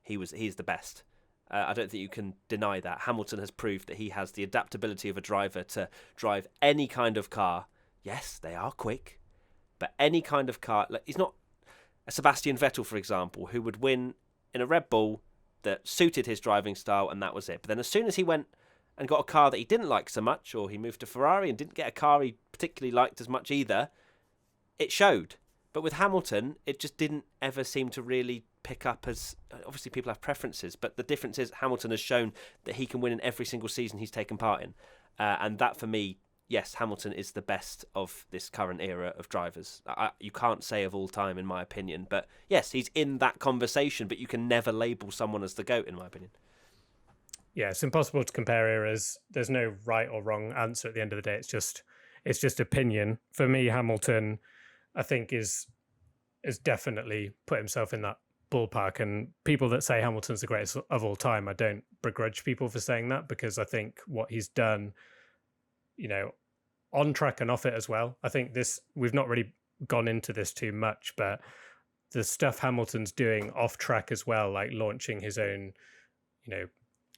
he's the best. I don't think you can deny that. Hamilton has proved that he has the adaptability of a driver to drive any kind of car. Yes, they are quick, but any kind of car. Like, he's not a Sebastian Vettel, for example, who would win in a Red Bull that suited his driving style, and that was it. But then as soon as he went and got a car that he didn't like so much, or he moved to Ferrari and didn't get a car he particularly liked as much either, it showed. But with Hamilton, it just didn't ever seem to really pick up. As obviously people have preferences, but the difference is Hamilton has shown that he can win in every single season he's taken part in. And that, for me, yes, Hamilton is the best of this current era of drivers. You can't say of all time, in my opinion. But yes, he's in that conversation, but you can never label someone as the GOAT, in my opinion. Yeah, it's impossible to compare eras. There's no right or wrong answer at the end of the day. It's just opinion. For me, Hamilton, I think, is definitely put himself in that ballpark. And people that say Hamilton's the greatest of all time, I don't begrudge people for saying that, because I think what he's done, on track and off it as well. I think we've not really gone into this too much, but the stuff Hamilton's doing off track as well, like launching his own,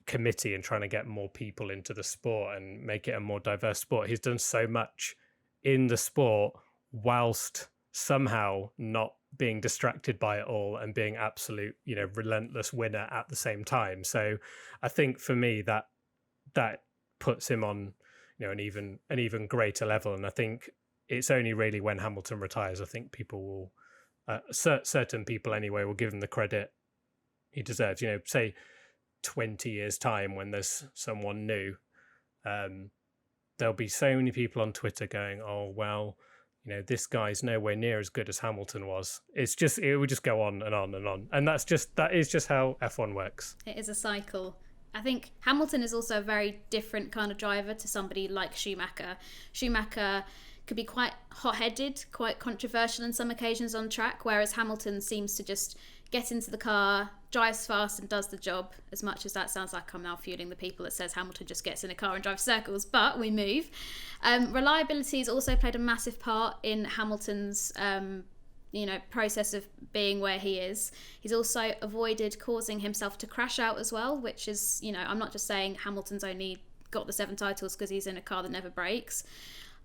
committee and trying to get more people into the sport and make it a more diverse sport. He's done so much in the sport whilst somehow not being distracted by it all and being absolute, relentless winner at the same time. So I think for me that puts him on, an even greater level. And I think it's only really when Hamilton retires, I think people will, certain people anyway, will give him the credit he deserves. Say 20 years time, when there's someone new, there'll be so many people on Twitter going, oh, well, this guy's nowhere near as good as Hamilton was. It would just go on and on and on. And that is just how F1 works. It is a cycle. I think Hamilton is also a very different kind of driver to somebody like Schumacher. Schumacher could be quite hot-headed, quite controversial on some occasions on track, whereas Hamilton seems to just get into the car, drives fast and does the job. As much as that sounds like I'm now fueling the people that says Hamilton just gets in a car and drives circles, but we move. Reliability has also played a massive part in Hamilton's process of being where he is. He's also avoided causing himself to crash out as well, which is, I'm not just saying Hamilton's only got the 7 titles because he's in a car that never breaks.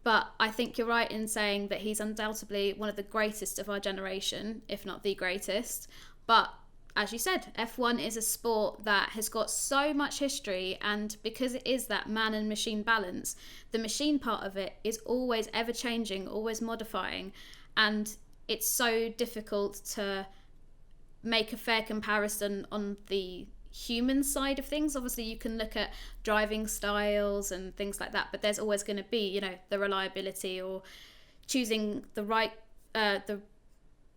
But I think you're right in saying that he's undoubtedly one of the greatest of our generation, if not the greatest. But as you said, F1 is a sport that has got so much history, and because it is that man and machine balance, the machine part of it is always ever changing, always modifying, and it's so difficult to make a fair comparison on the human side of things. Obviously you can look at driving styles and things like that, but there's always going to be, the reliability or choosing the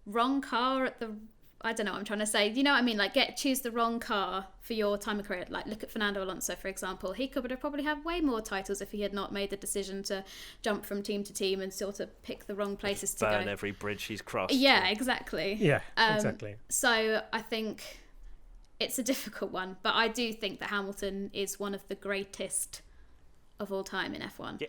wrong car at the, I don't know what I'm trying to say. You know what I mean? Like choose the wrong car for your time of career. Like look at Fernando Alonso, for example. He could have probably had way more titles if he had not made the decision to jump from team to team and sort of pick the wrong places to go. Burn every bridge he's crossed. Yeah, exactly. Yeah, exactly. So I think it's a difficult one, but I do think that Hamilton is one of the greatest of all time in F1.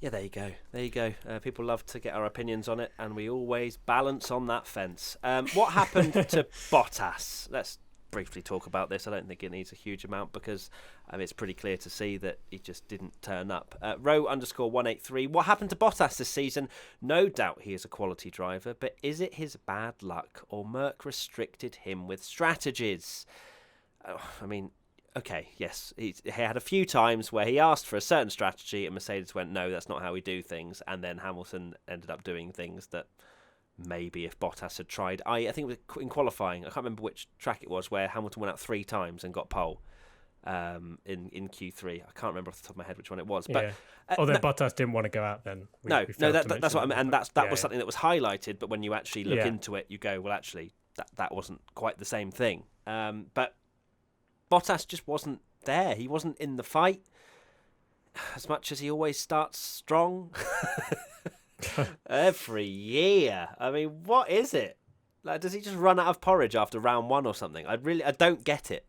Yeah, there you go. People love to get our opinions on it, and we always balance on that fence. What happened to Bottas? Let's briefly talk about this. I don't think it needs a huge amount because it's pretty clear to see that he just didn't turn up. Row_183. What happened to Bottas this season? No doubt he is a quality driver, but is it his bad luck or Merck restricted him with strategies? okay, yes, he had a few times where he asked for a certain strategy and Mercedes went, no, that's not how we do things. And then Hamilton ended up doing things that maybe if Bottas had tried, I think it was in qualifying, I can't remember which track it was, where Hamilton went out 3 times and got pole in Q3. I can't remember off the top of my head which one it was. But although Bottas didn't want to go out then. That's what I mean. And that was something that was highlighted, but when you actually look into it, you go, well, actually, that wasn't quite the same thing. But Bottas just wasn't there. He wasn't in the fight as much as he always starts strong. Every year. I mean, what is it? Like, does he just run out of porridge after round 1 or something? I don't get it.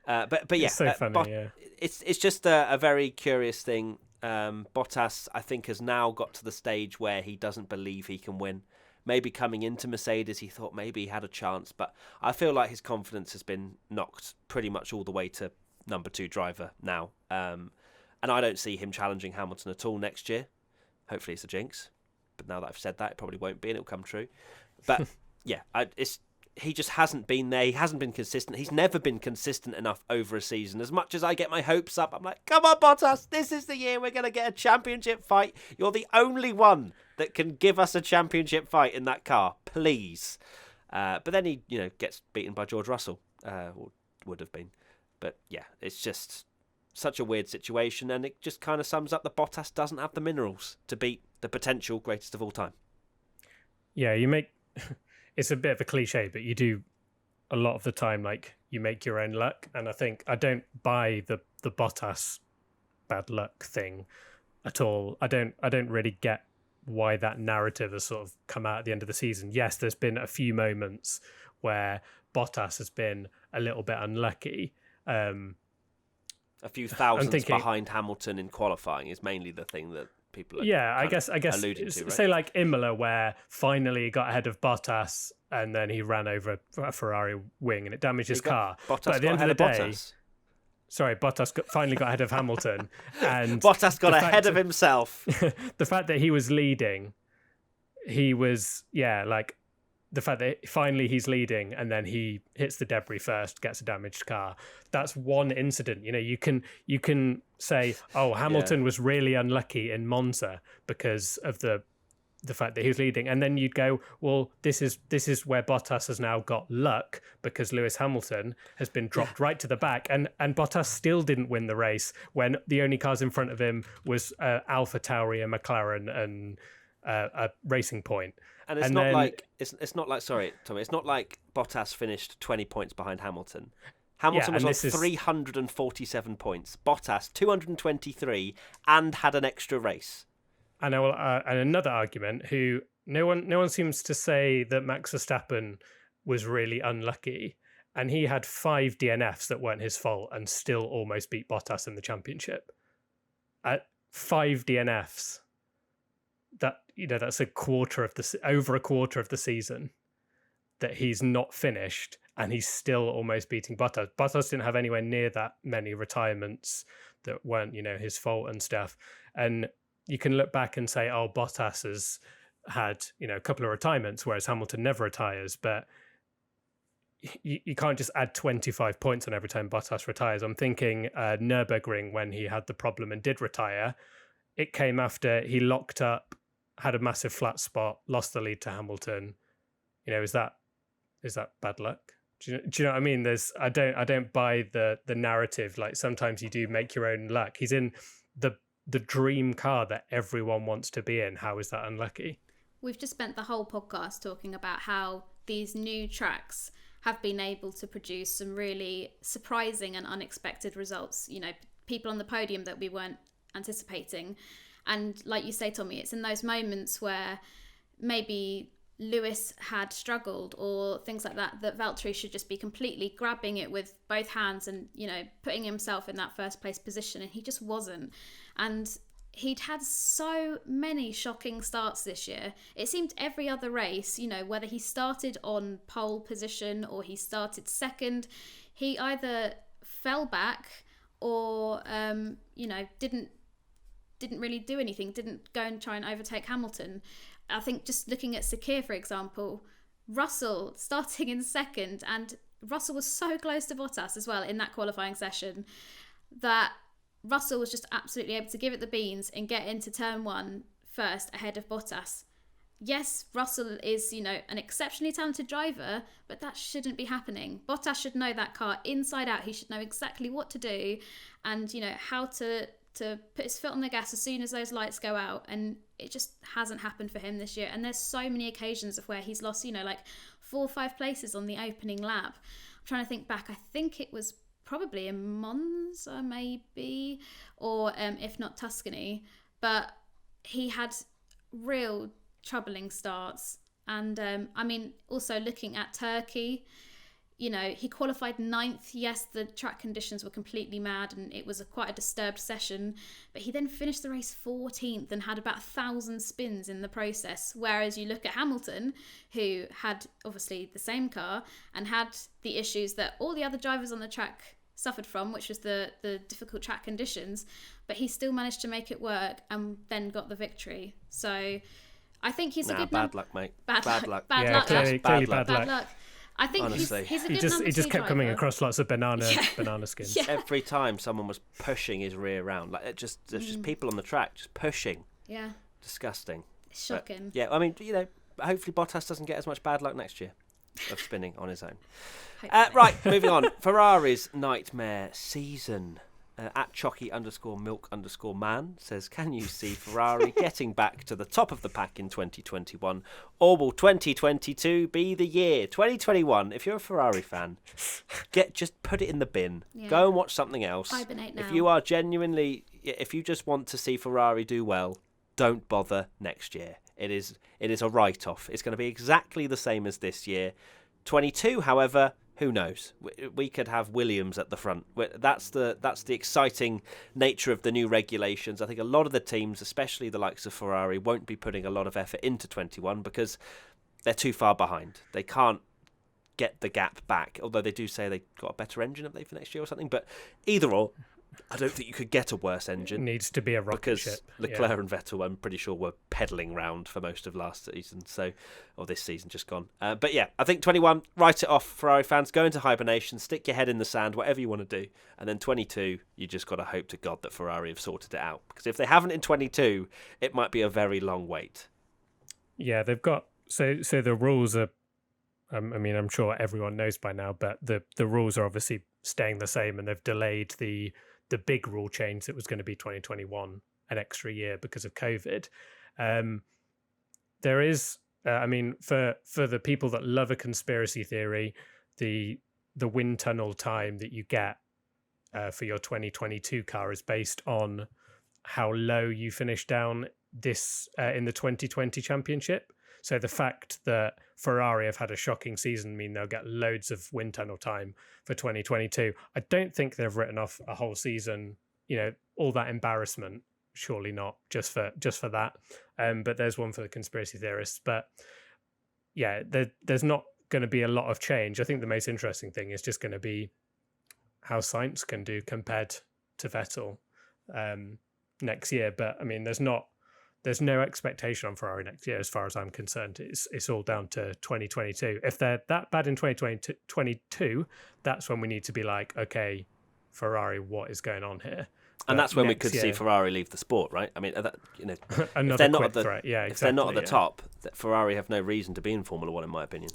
But yeah, it's so funny. It's just a very curious thing. Bottas, I think, has now got to the stage where he doesn't believe he can win. Maybe coming into Mercedes, he thought maybe he had a chance, but I feel like his confidence has been knocked pretty much all the way to number 2 driver now. And I don't see him challenging Hamilton at all next year. Hopefully it's a jinx. But now that I've said that, it probably won't be, and it'll come true. But yeah, he just hasn't been there. He hasn't been consistent. He's never been consistent enough over a season. As much as I get my hopes up, I'm like, come on, Bottas, this is the year we're going to get a championship fight. You're the only one that can give us a championship fight in that car, please. But then he, gets beaten by George Russell, or would have been. But yeah, it's just such a weird situation, and it just kind of sums up that Bottas doesn't have the minerals to beat the potential greatest of all time. Yeah, it's a bit of a cliche, but you do a lot of the time, like, you make your own luck. And I think I don't buy the Bottas bad luck thing at all. I don't really get why that narrative has sort of come out at the end of the season. Yes, there's been a few moments where Bottas has been a little bit unlucky. A few thousands behind Hamilton in qualifying is mainly the thing that people are I guess alluding to, right? Say like Imola, where finally he got ahead of Bottas and then he ran over a Ferrari wing and it damaged his car. But at the end of the day, Bottas finally got ahead of Hamilton, and Bottas got ahead of himself. The fact that he was leading, the fact that finally he's leading and then he hits the debris first, gets a damaged car. That's one incident. You can say, oh, Hamilton was really unlucky in Monza because of the fact that he was leading, and then you'd go, well, this is where Bottas has now got luck because Lewis Hamilton has been dropped right to the back, and Bottas still didn't win the race when the only cars in front of him was Alpha Tauri and McLaren and a Racing Point. And it's not like sorry, Tommy, it's not like Bottas finished 20 points behind Hamilton. Hamilton was on 347 points. Bottas 223 and had an extra race. And another argument, who no one seems to say that Max Verstappen was really unlucky, and he had 5 DNFs that weren't his fault and still almost beat Bottas in the championship. At 5 DNFs. That's over a quarter of the season that he's not finished, and he's still almost beating Bottas. Bottas didn't have anywhere near that many retirements that weren't, his fault and stuff. And you can look back and say, oh, Bottas has had, a couple of retirements, whereas Hamilton never retires. But you can't just add 25 points on every time Bottas retires. I'm thinking Nürburgring, when he had the problem and did retire, it came after he locked up, had a massive flat spot, lost the lead to Hamilton. Is that bad luck? Do you know what I mean? I don't buy the narrative. Like, sometimes you do make your own luck. He's in the dream car that everyone wants to be in. How is that unlucky? We've just spent the whole podcast talking about how these new tracks have been able to produce some really surprising and unexpected results. People on the podium that we weren't anticipating. And like you say, Tommy, it's in those moments where maybe Lewis had struggled or things like that Valtteri should just be completely grabbing it with both hands and, putting himself in that first place position, and he just wasn't. And he'd had so many shocking starts this year. It seemed every other race, whether he started on pole position or he started second, he either fell back or, didn't really do anything, didn't go and try and overtake Hamilton. I think just looking at Sakir, for example, Russell starting in second, and Russell was so close to Bottas as well in that qualifying session that Russell was just absolutely able to give it the beans and get into turn 1 first ahead of Bottas. Yes, Russell is, an exceptionally talented driver, but that shouldn't be happening. Bottas should know that car inside out. He should know exactly what to do and, how to put his foot on the gas as soon as those lights go out. And it just hasn't happened for him this year. And there's so many occasions of where he's lost, 4 or 5 places on the opening lap. I'm trying to think back. I think it was probably in Monza maybe, or if not Tuscany. But he had real troubling starts. And also looking at Turkey, he qualified 9th. Yes, the track conditions were completely mad and it was quite a disturbed session, but he then finished the race 14th and had about 1,000 spins in the process. Whereas you look at Hamilton, who had obviously the same car and had the issues that all the other drivers on the track suffered from, which was the difficult track conditions, but he still managed to make it work and then got the victory. So I think he's a good bad luck, mate. Bad luck. Clearly bad luck. I think honestly, he's a good he just kept coming across lots of banana skins. Yeah. Every time someone was pushing his rear round, like there's just people on the track just pushing. Yeah. Disgusting. It's shocking. But, yeah, I mean, hopefully Bottas doesn't get as much bad luck next year of spinning on his own. Right, moving on. Ferrari's nightmare season. At Chocky_milk_man says, can you see Ferrari getting back to the top of the pack in 2021? Or will 2022 be the year? 2021, if you're a Ferrari fan, just put it in the bin. Yeah. Go and watch something else. Hibernate now. If you are genuinely, if you just want to see Ferrari do well, don't bother next year. It is a write-off. It's going to be exactly the same as this year. 22, however, who knows? We could have Williams at the front. That's the exciting nature of the new regulations. I think a lot of the teams, especially the likes of Ferrari, won't be putting a lot of effort into 21 because they're too far behind. They can't get the gap back, although they do say they got a better engine, have they, for next year or something? But either or, I don't think you could get a worse engine. It needs to be a rocket ship. Because Leclerc and Vettel, I'm pretty sure, were pedalling round for most of last season, or this season just gone. But yeah, I think 21, write it off, Ferrari fans. Go into hibernation, stick your head in the sand, whatever you want to do. And then 22, you just got to hope to God that Ferrari have sorted it out. Because if they haven't in 22, it might be a very long wait. Yeah, they've got... So the rules are... I'm sure everyone knows by now, but the rules are obviously staying the same, and they've delayed the big rule change that was going to be 2021 an extra year because of COVID. There is, for the people that love a conspiracy theory, the wind tunnel time that you get for your 2022 car is based on how low you finish down this in the 2020 championship. So the fact that Ferrari have had a shocking season mean they'll get loads of wind tunnel time for 2022. I don't think they've written off a whole season, all that embarrassment. Surely not, just for that. But there's one for the conspiracy theorists. But yeah, there's not going to be a lot of change. I think the most interesting thing is just going to be how Sainz can do compared to Vettel next year. But there's no expectation on Ferrari next year as far as I'm concerned. It's all down to 2022. If they're that bad in 2022, that's when we need to be like, okay, Ferrari, what is going on here? And that's when we could see Ferrari leave the sport, right? I mean, if they're not at the threat. Yeah, exactly, if they're not at the top, Ferrari have no reason to be in Formula One, in my opinion.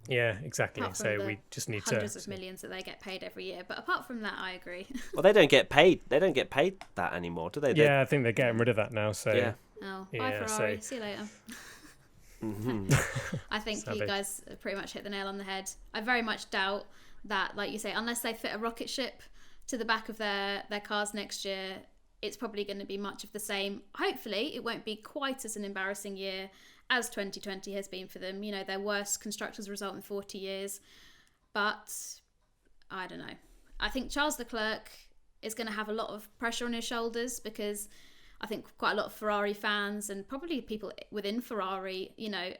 Yeah, exactly. So we just need hundreds of millions that they get paid every year. But apart from that, I agree. Well, they don't get paid. They don't get paid that anymore, do they? Yeah, I think they're getting rid of that now. So yeah. Oh, bye Ferrari. See you later. Mm-hmm. I think you guys pretty much hit the nail on the head. I very much doubt that, like you say, unless they fit a rocket ship to the back of their cars next year, it's probably going to be much of the same. Hopefully, it won't be quite as an embarrassing year as 2020 has been for them. Their worst constructors result in 40 years. But I don't know. I think Charles Leclerc is going to have a lot of pressure on his shoulders because I think quite a lot of Ferrari fans and probably people within Ferrari,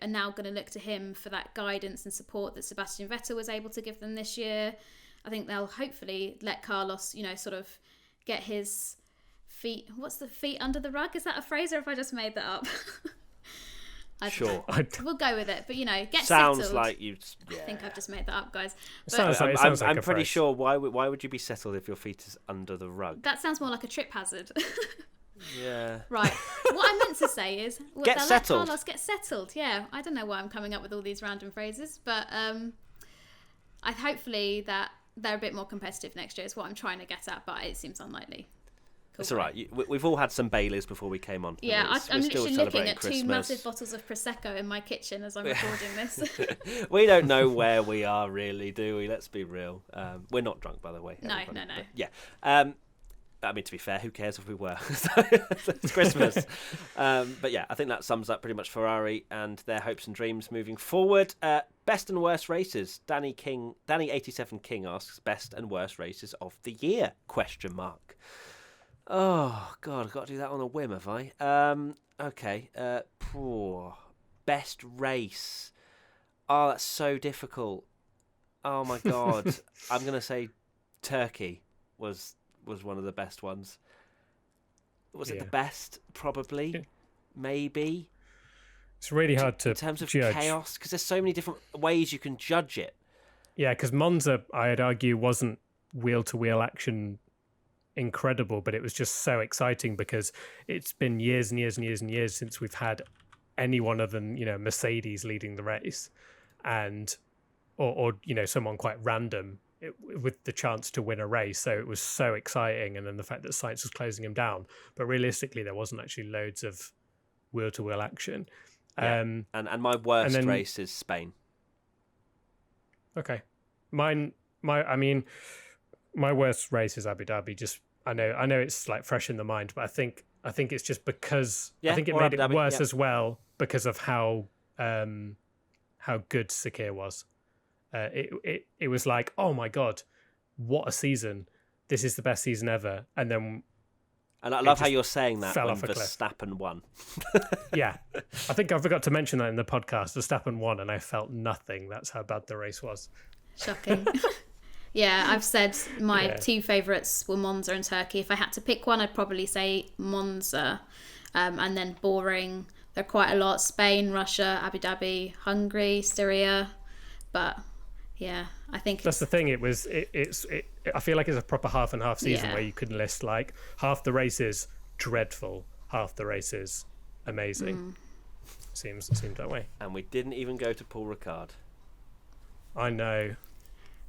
are now going to look to him for that guidance and support that Sebastian Vettel was able to give them this year. I think they'll hopefully let Carlos, sort of get his feet. What's the feet under the rug? Is that a phrase, or have I just made that up? Sure. We'll go with it. But, get Sounds settled. like you. Yeah. I think I've just made that up, guys. But I'm pretty sure. Why would you be settled if your feet is under the rug? that sounds more like a trip hazard. Yeah. Right. What I meant to say is... Get they'll settled. Let Carlos get settled. Yeah. I don't know why I'm coming up with all these random phrases, but hopefully that they're a bit more competitive next year is what I'm trying to get at, but it seems unlikely. Cool. It's all right. We've all had some Baileys before we came on. Yeah, I'm literally looking at Christmas. 2 massive bottles of Prosecco in my kitchen as I'm recording this. We don't know where we are really, do we? Let's be real. We're not drunk, by the way. No. But yeah. I mean, to be fair, who cares if we were? It's Christmas. But yeah, I think that sums up pretty much Ferrari and their hopes and dreams moving forward. Best and worst races. Danny 87 King asks, best and worst races of the year? ? Oh, God, I've got to do that on a whim, have I? Okay. Best race. Oh, that's so difficult. Oh, my God. I'm going to say Turkey was one of the best ones. Was it the best? Probably. Yeah. Maybe. It's really hard to in terms of judge. Chaos, because there's so many different ways you can judge it. Yeah, because Monza, I'd argue, wasn't wheel-to-wheel action incredible, but it was just so exciting because it's been years and years and years and years since we've had anyone other than Mercedes leading the race, and or someone quite random with the chance to win a race. So it was so exciting, and then the fact that Sainz was closing him down, but realistically there wasn't actually loads of wheel-to-wheel action. Yeah. And my worst race is Spain. Okay, my worst race is Abu Dhabi. Just I know it's like fresh in the mind, but I think it's just because I think it made it worse as well because of how good Sakir was. It was like, oh my God, what a season! This is the best season ever. And I love how you're saying that when Verstappen won. Yeah, I think I forgot to mention that in the podcast. Verstappen won, and I felt nothing. That's how bad the race was. Shocking. Yeah, I've said my 2 favourites were Monza and Turkey. If I had to pick one, I'd probably say Monza. And then boring. There are quite a lot. Spain, Russia, Abu Dhabi, Hungary, Syria. But yeah, I think that's the thing. It's I feel like it's a proper half and half season where you could list like half the races dreadful, half the races amazing. Seems that way. And we didn't even go to Paul Ricard. I know.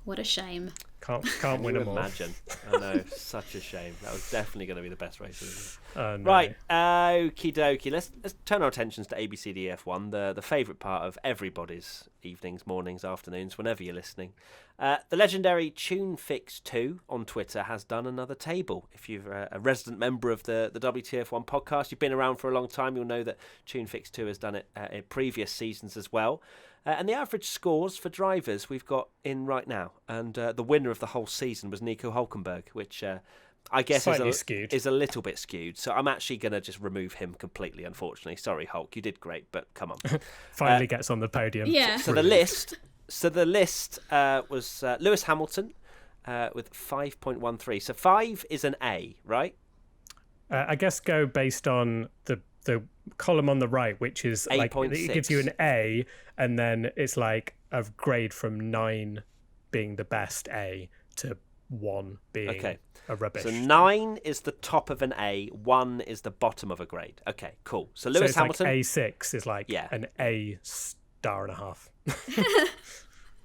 What a shame. Can't win them all. Imagine. I know, such a shame. That was definitely going to be the best race, isn't it? Oh, no. Right, okie dokie. Let's turn our attentions to ABCDF1, the favourite part of everybody's evenings, mornings, afternoons, whenever you're listening. The legendary TuneFix2 on Twitter has done another table. If you're a resident member of the WTF1 podcast, you've been around for a long time, you'll know that TuneFix2 has done it in previous seasons as well. And the average scores for drivers we've got in right now. And the winner of the whole season was Nico Hülkenberg, which I guess is a little bit skewed. So I'm actually going to just remove him completely, unfortunately. Sorry, Hulk, you did great, but come on. Finally gets on the podium. Yeah. So the list was Lewis Hamilton with 5.13. So 5 is an A, right? I guess go based on the column on the right, which is 8. like it gives you an A, and then it's like a grade from 9 being the best A to 1 being a rubbish. So 9 is the top of an A, 1 is the bottom of a grade. Okay, cool. So Lewis Hamilton, like A6 is like an A star and a half.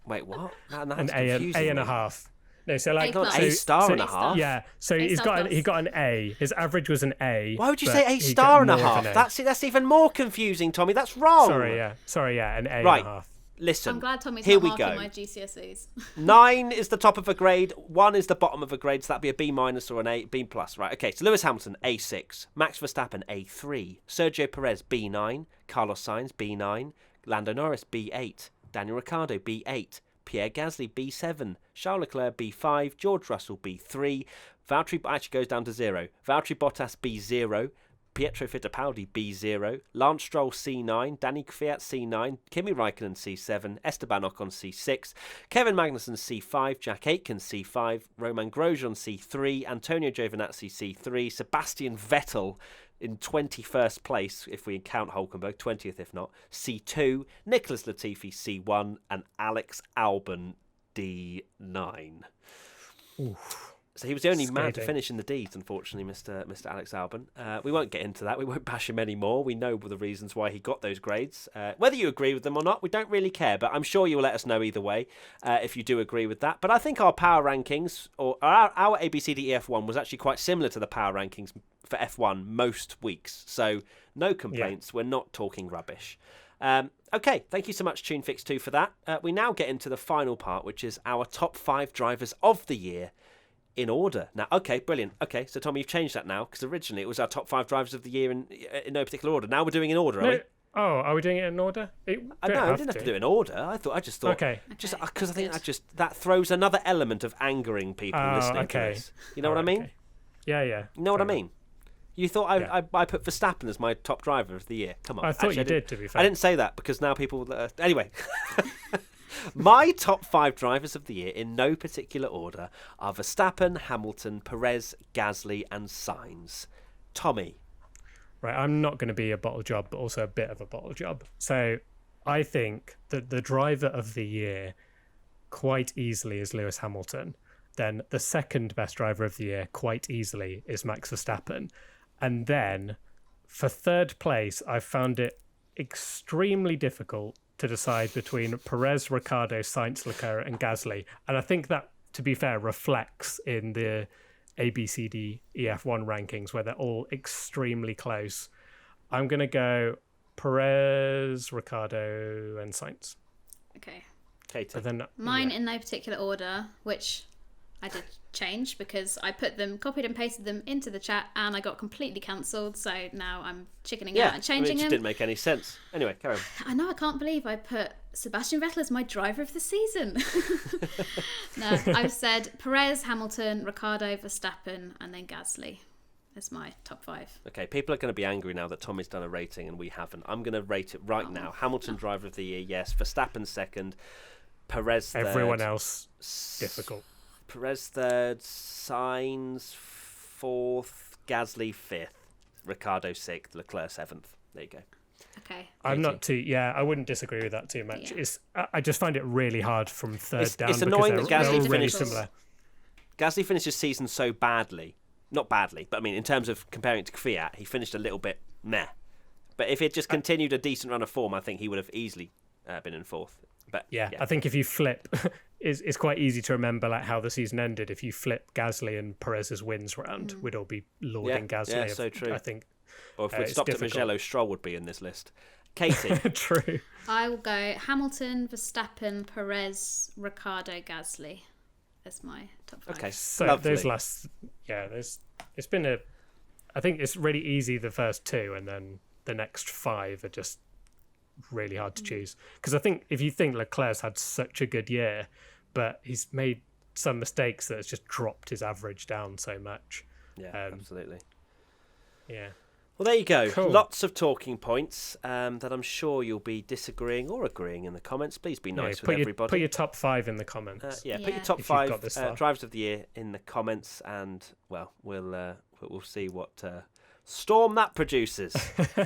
Wait, what? An A and a half. No, so like A star and a half. Yeah, so he got an A. His average was an A. Why would you say A star and a half? That's even more confusing, Tommy. That's wrong. Sorry, an A and a half. Listen, I'm glad Tommy's here not we go. marking my GCSEs. 9 is the top of a grade, 1 is the bottom of a grade, so that'd be a B- or an A, B+. Right, okay, so Lewis Hamilton, A6. Max Verstappen, A3. Sergio Perez, B9. Carlos Sainz, B9. Lando Norris, B8. Daniel Ricciardo, B8. Pierre Gasly, B7. Charles Leclerc, B5. George Russell, B3. Valtteri actually goes down to 0. Valtteri Bottas, B0. Pietro Fittipaldi, B0. Lance Stroll, C9. Danny Kvyat, C9. Kimi Raikkonen, C7. Esteban Ocon, C6. Kevin Magnussen, C5. Jack Aitken, C5. Romain Grosjean, C3. Antonio Giovinazzi, C3. Sebastian Vettel, In 21st place, if we count Hulkenberg, 20th if not, C2, Nicholas Latifi C1, and Alex Albon D9. Oof. So he was the only man to Scathing. finish in the Ds, unfortunately, Mr. Alex Albon. We won't get into that. We won't bash him anymore. We know the reasons why he got those grades. Whether you agree with them or not, we don't really care. But I'm sure you'll let us know either way if you do agree with that. But I think our power rankings, or our ABCDEF1 was actually quite similar to the power rankings for F1 most weeks. So no complaints. Yeah. We're not talking rubbish. Okay, thank you so much, TuneFix2, for that. We now get into the final part, which is our top 5 drivers of the year. In order. Now, okay, brilliant. Okay, so Tommy, you've changed that now, because originally it was our top 5 drivers of the year in no particular order. Now we're doing in order, are we? Oh, are we doing it in order? No, we didn't have to do it in order. I just thought, okay, just because I think that throws another element of angering people listening to this. You know what I mean? Okay. Yeah. You know what I mean? You thought I put Verstappen as my top driver of the year. Come on. I thought you did, to be fair. I didn't say that because now people... anyway... My top 5 drivers of the year, in no particular order, are Verstappen, Hamilton, Perez, Gasly, and Sainz. Tommy. Right, I'm not going to be a bottle job, but also a bit of a bottle job. So I think that the driver of the year quite easily is Lewis Hamilton. Then the second best driver of the year quite easily is Max Verstappen. And then for third place, I found it extremely difficult to decide between Perez, Ricciardo, Sainz, Leclerc and Gasly. And I think that, to be fair, reflects in the ABCDEF1 rankings where they're all extremely close. I'm going to go Perez, Ricciardo and Sainz. Okay. Katy. Mine in no particular order, which I did change because I copied and pasted them into the chat and I got completely cancelled. So now I'm chickening out and changing it them. Didn't make any sense. Anyway, carry on. I know, I can't believe I put Sebastian Vettel as my driver of the season. No, I've said Perez, Hamilton, Ricciardo, Verstappen, and then Gasly as my top 5. Okay, people are going to be angry now that Tommy's done a rating and we haven't. I'm going to rate it right now. Hamilton, driver of the year, yes. Verstappen second. Perez third. Everyone else, difficult. Perez third, Sainz fourth, Gasly fifth, Ricciardo sixth, Leclerc seventh. There you go. Okay. I'm not too. Yeah, I wouldn't disagree with that too much. Yeah. I just find it really hard from third down. It's annoying that Gasly really similar. Gasly finished his season so badly. Not badly, but I mean in terms of comparing it to Kvyat, he finished a little bit meh. But if it just continued a decent run of form, I think he would have easily been in fourth. But yeah, I think if you flip, it's quite easy to remember like how the season ended. If you flip Gasly and Perez's wins round, we'd all be lauding Gasly. Yeah, so true. I think. Or if we'd stopped at Mugello, Stroll would be in this list. Katy. True. I will go Hamilton, Verstappen, Perez, Ricciardo, Gasly as my top 5. Okay, so lovely. Those last, it's been I think it's really easy the first 2, and then the next 5 are just really hard to choose. Because I think if you think Leclerc's had such a good year, but he's made some mistakes that has just dropped his average down so much. Yeah, absolutely. Yeah. Well, there you go. Cool. Lots of talking points that I'm sure you'll be disagreeing or agreeing in the comments. Please be nice with everybody. Put your top 5 in the comments. Put your top 5 drivers of the year in the comments, and well, we'll see what storm that produces.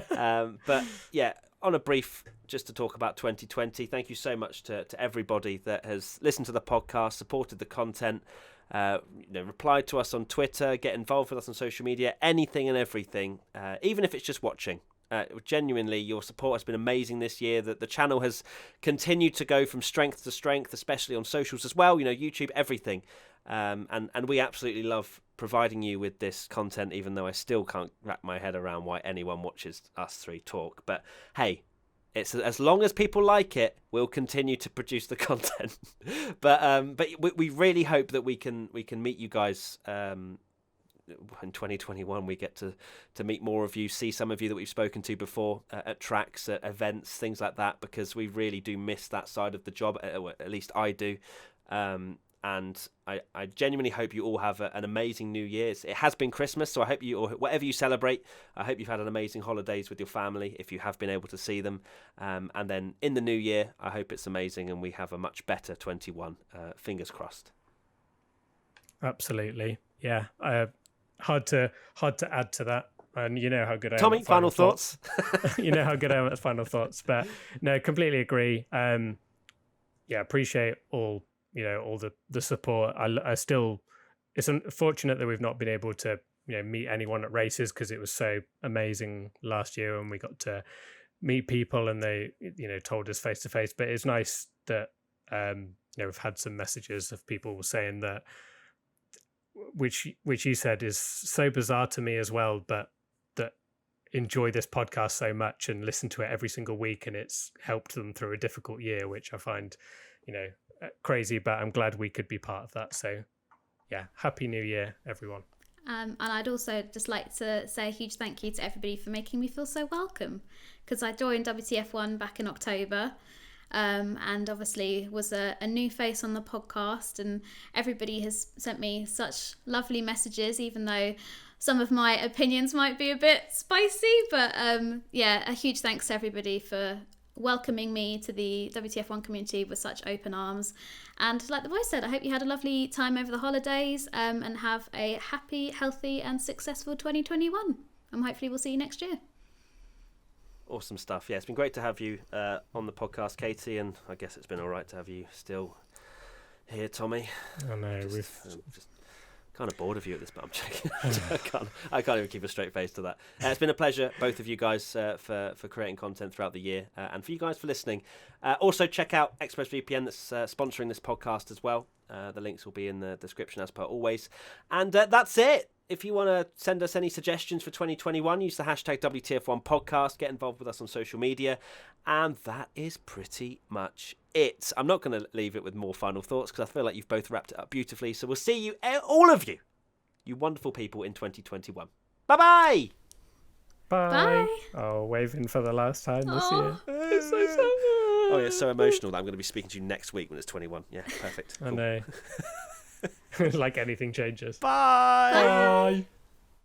But yeah, on a brief, just to talk about 2020. Thank you so much to everybody that has listened to the podcast, supported the content. Reply to us on Twitter, get involved with us on social media, anything and everything, even if it's just watching. Genuinely, your support has been amazing this year. That the channel has continued to go from strength to strength, especially on socials as well. YouTube, everything, and we absolutely love providing you with this content. Even though I still can't wrap my head around why anyone watches us three talk, but hey. It's as long as people like it, we'll continue to produce the content. but we really hope that we can meet you guys in 2021. We get to meet more of you, see some of you that we've spoken to before at tracks, at events, things like that, because we really do miss that side of the job. At least I do. And I genuinely hope you all have an amazing New Year's. It has been Christmas, so I hope you, or whatever you celebrate, I hope you've had an amazing holidays with your family, if you have been able to see them. And then in the new year, I hope it's amazing and we have a much better 21. Fingers crossed. Absolutely. Yeah. Hard to add to that. and you know how good I am. Tommy, at final thoughts. You know how good I am at final thoughts, but no, completely agree. Appreciate all the support. I still, it's unfortunate that we've not been able to meet anyone at races because it was so amazing last year and we got to meet people and they told us face to face. But it's nice that we've had some messages of people saying that, which you said is so bizarre to me as well, but that enjoy this podcast so much and listen to it every single week, and it's helped them through a difficult year, which I find crazy, but I'm glad we could be part of that. So yeah, happy new year everyone. And I'd also just like to say a huge thank you to everybody for making me feel so welcome, because I joined WTF1 back in October, and obviously was a new face on the podcast, and everybody has sent me such lovely messages, even though some of my opinions might be a bit spicy, but a huge thanks to everybody for welcoming me to the WTF1 community with such open arms. And like the voice said, I hope you had a lovely time over the holidays, and have a happy, healthy and successful 2021, and hopefully we'll see you next year. Awesome stuff. Yeah, it's been great to have you on the podcast, Katy, and I guess it's been all right to have you still here, Tommy. I know, just kind of bored of you at this, but I'm checking. I can't even keep a straight face to that. It's been a pleasure, both of you guys, for creating content throughout the year, and for you guys for listening. Also, check out ExpressVPN that's sponsoring this podcast as well. The links will be in the description as per always. And that's it. If you want to send us any suggestions for 2021, use the hashtag WTF1 Podcast. Get involved with us on social media. And that is pretty much it. I'm not going to leave it with more final thoughts because I feel like you've both wrapped it up beautifully. So we'll see you, all of you wonderful people, in 2021. Bye-bye. Bye. Oh, waving for the last time this year. It's so sad. Oh, yeah, it's so emotional that I'm going to be speaking to you next week when it's 21. Yeah, perfect. I know. Like anything changes. Bye. Bye.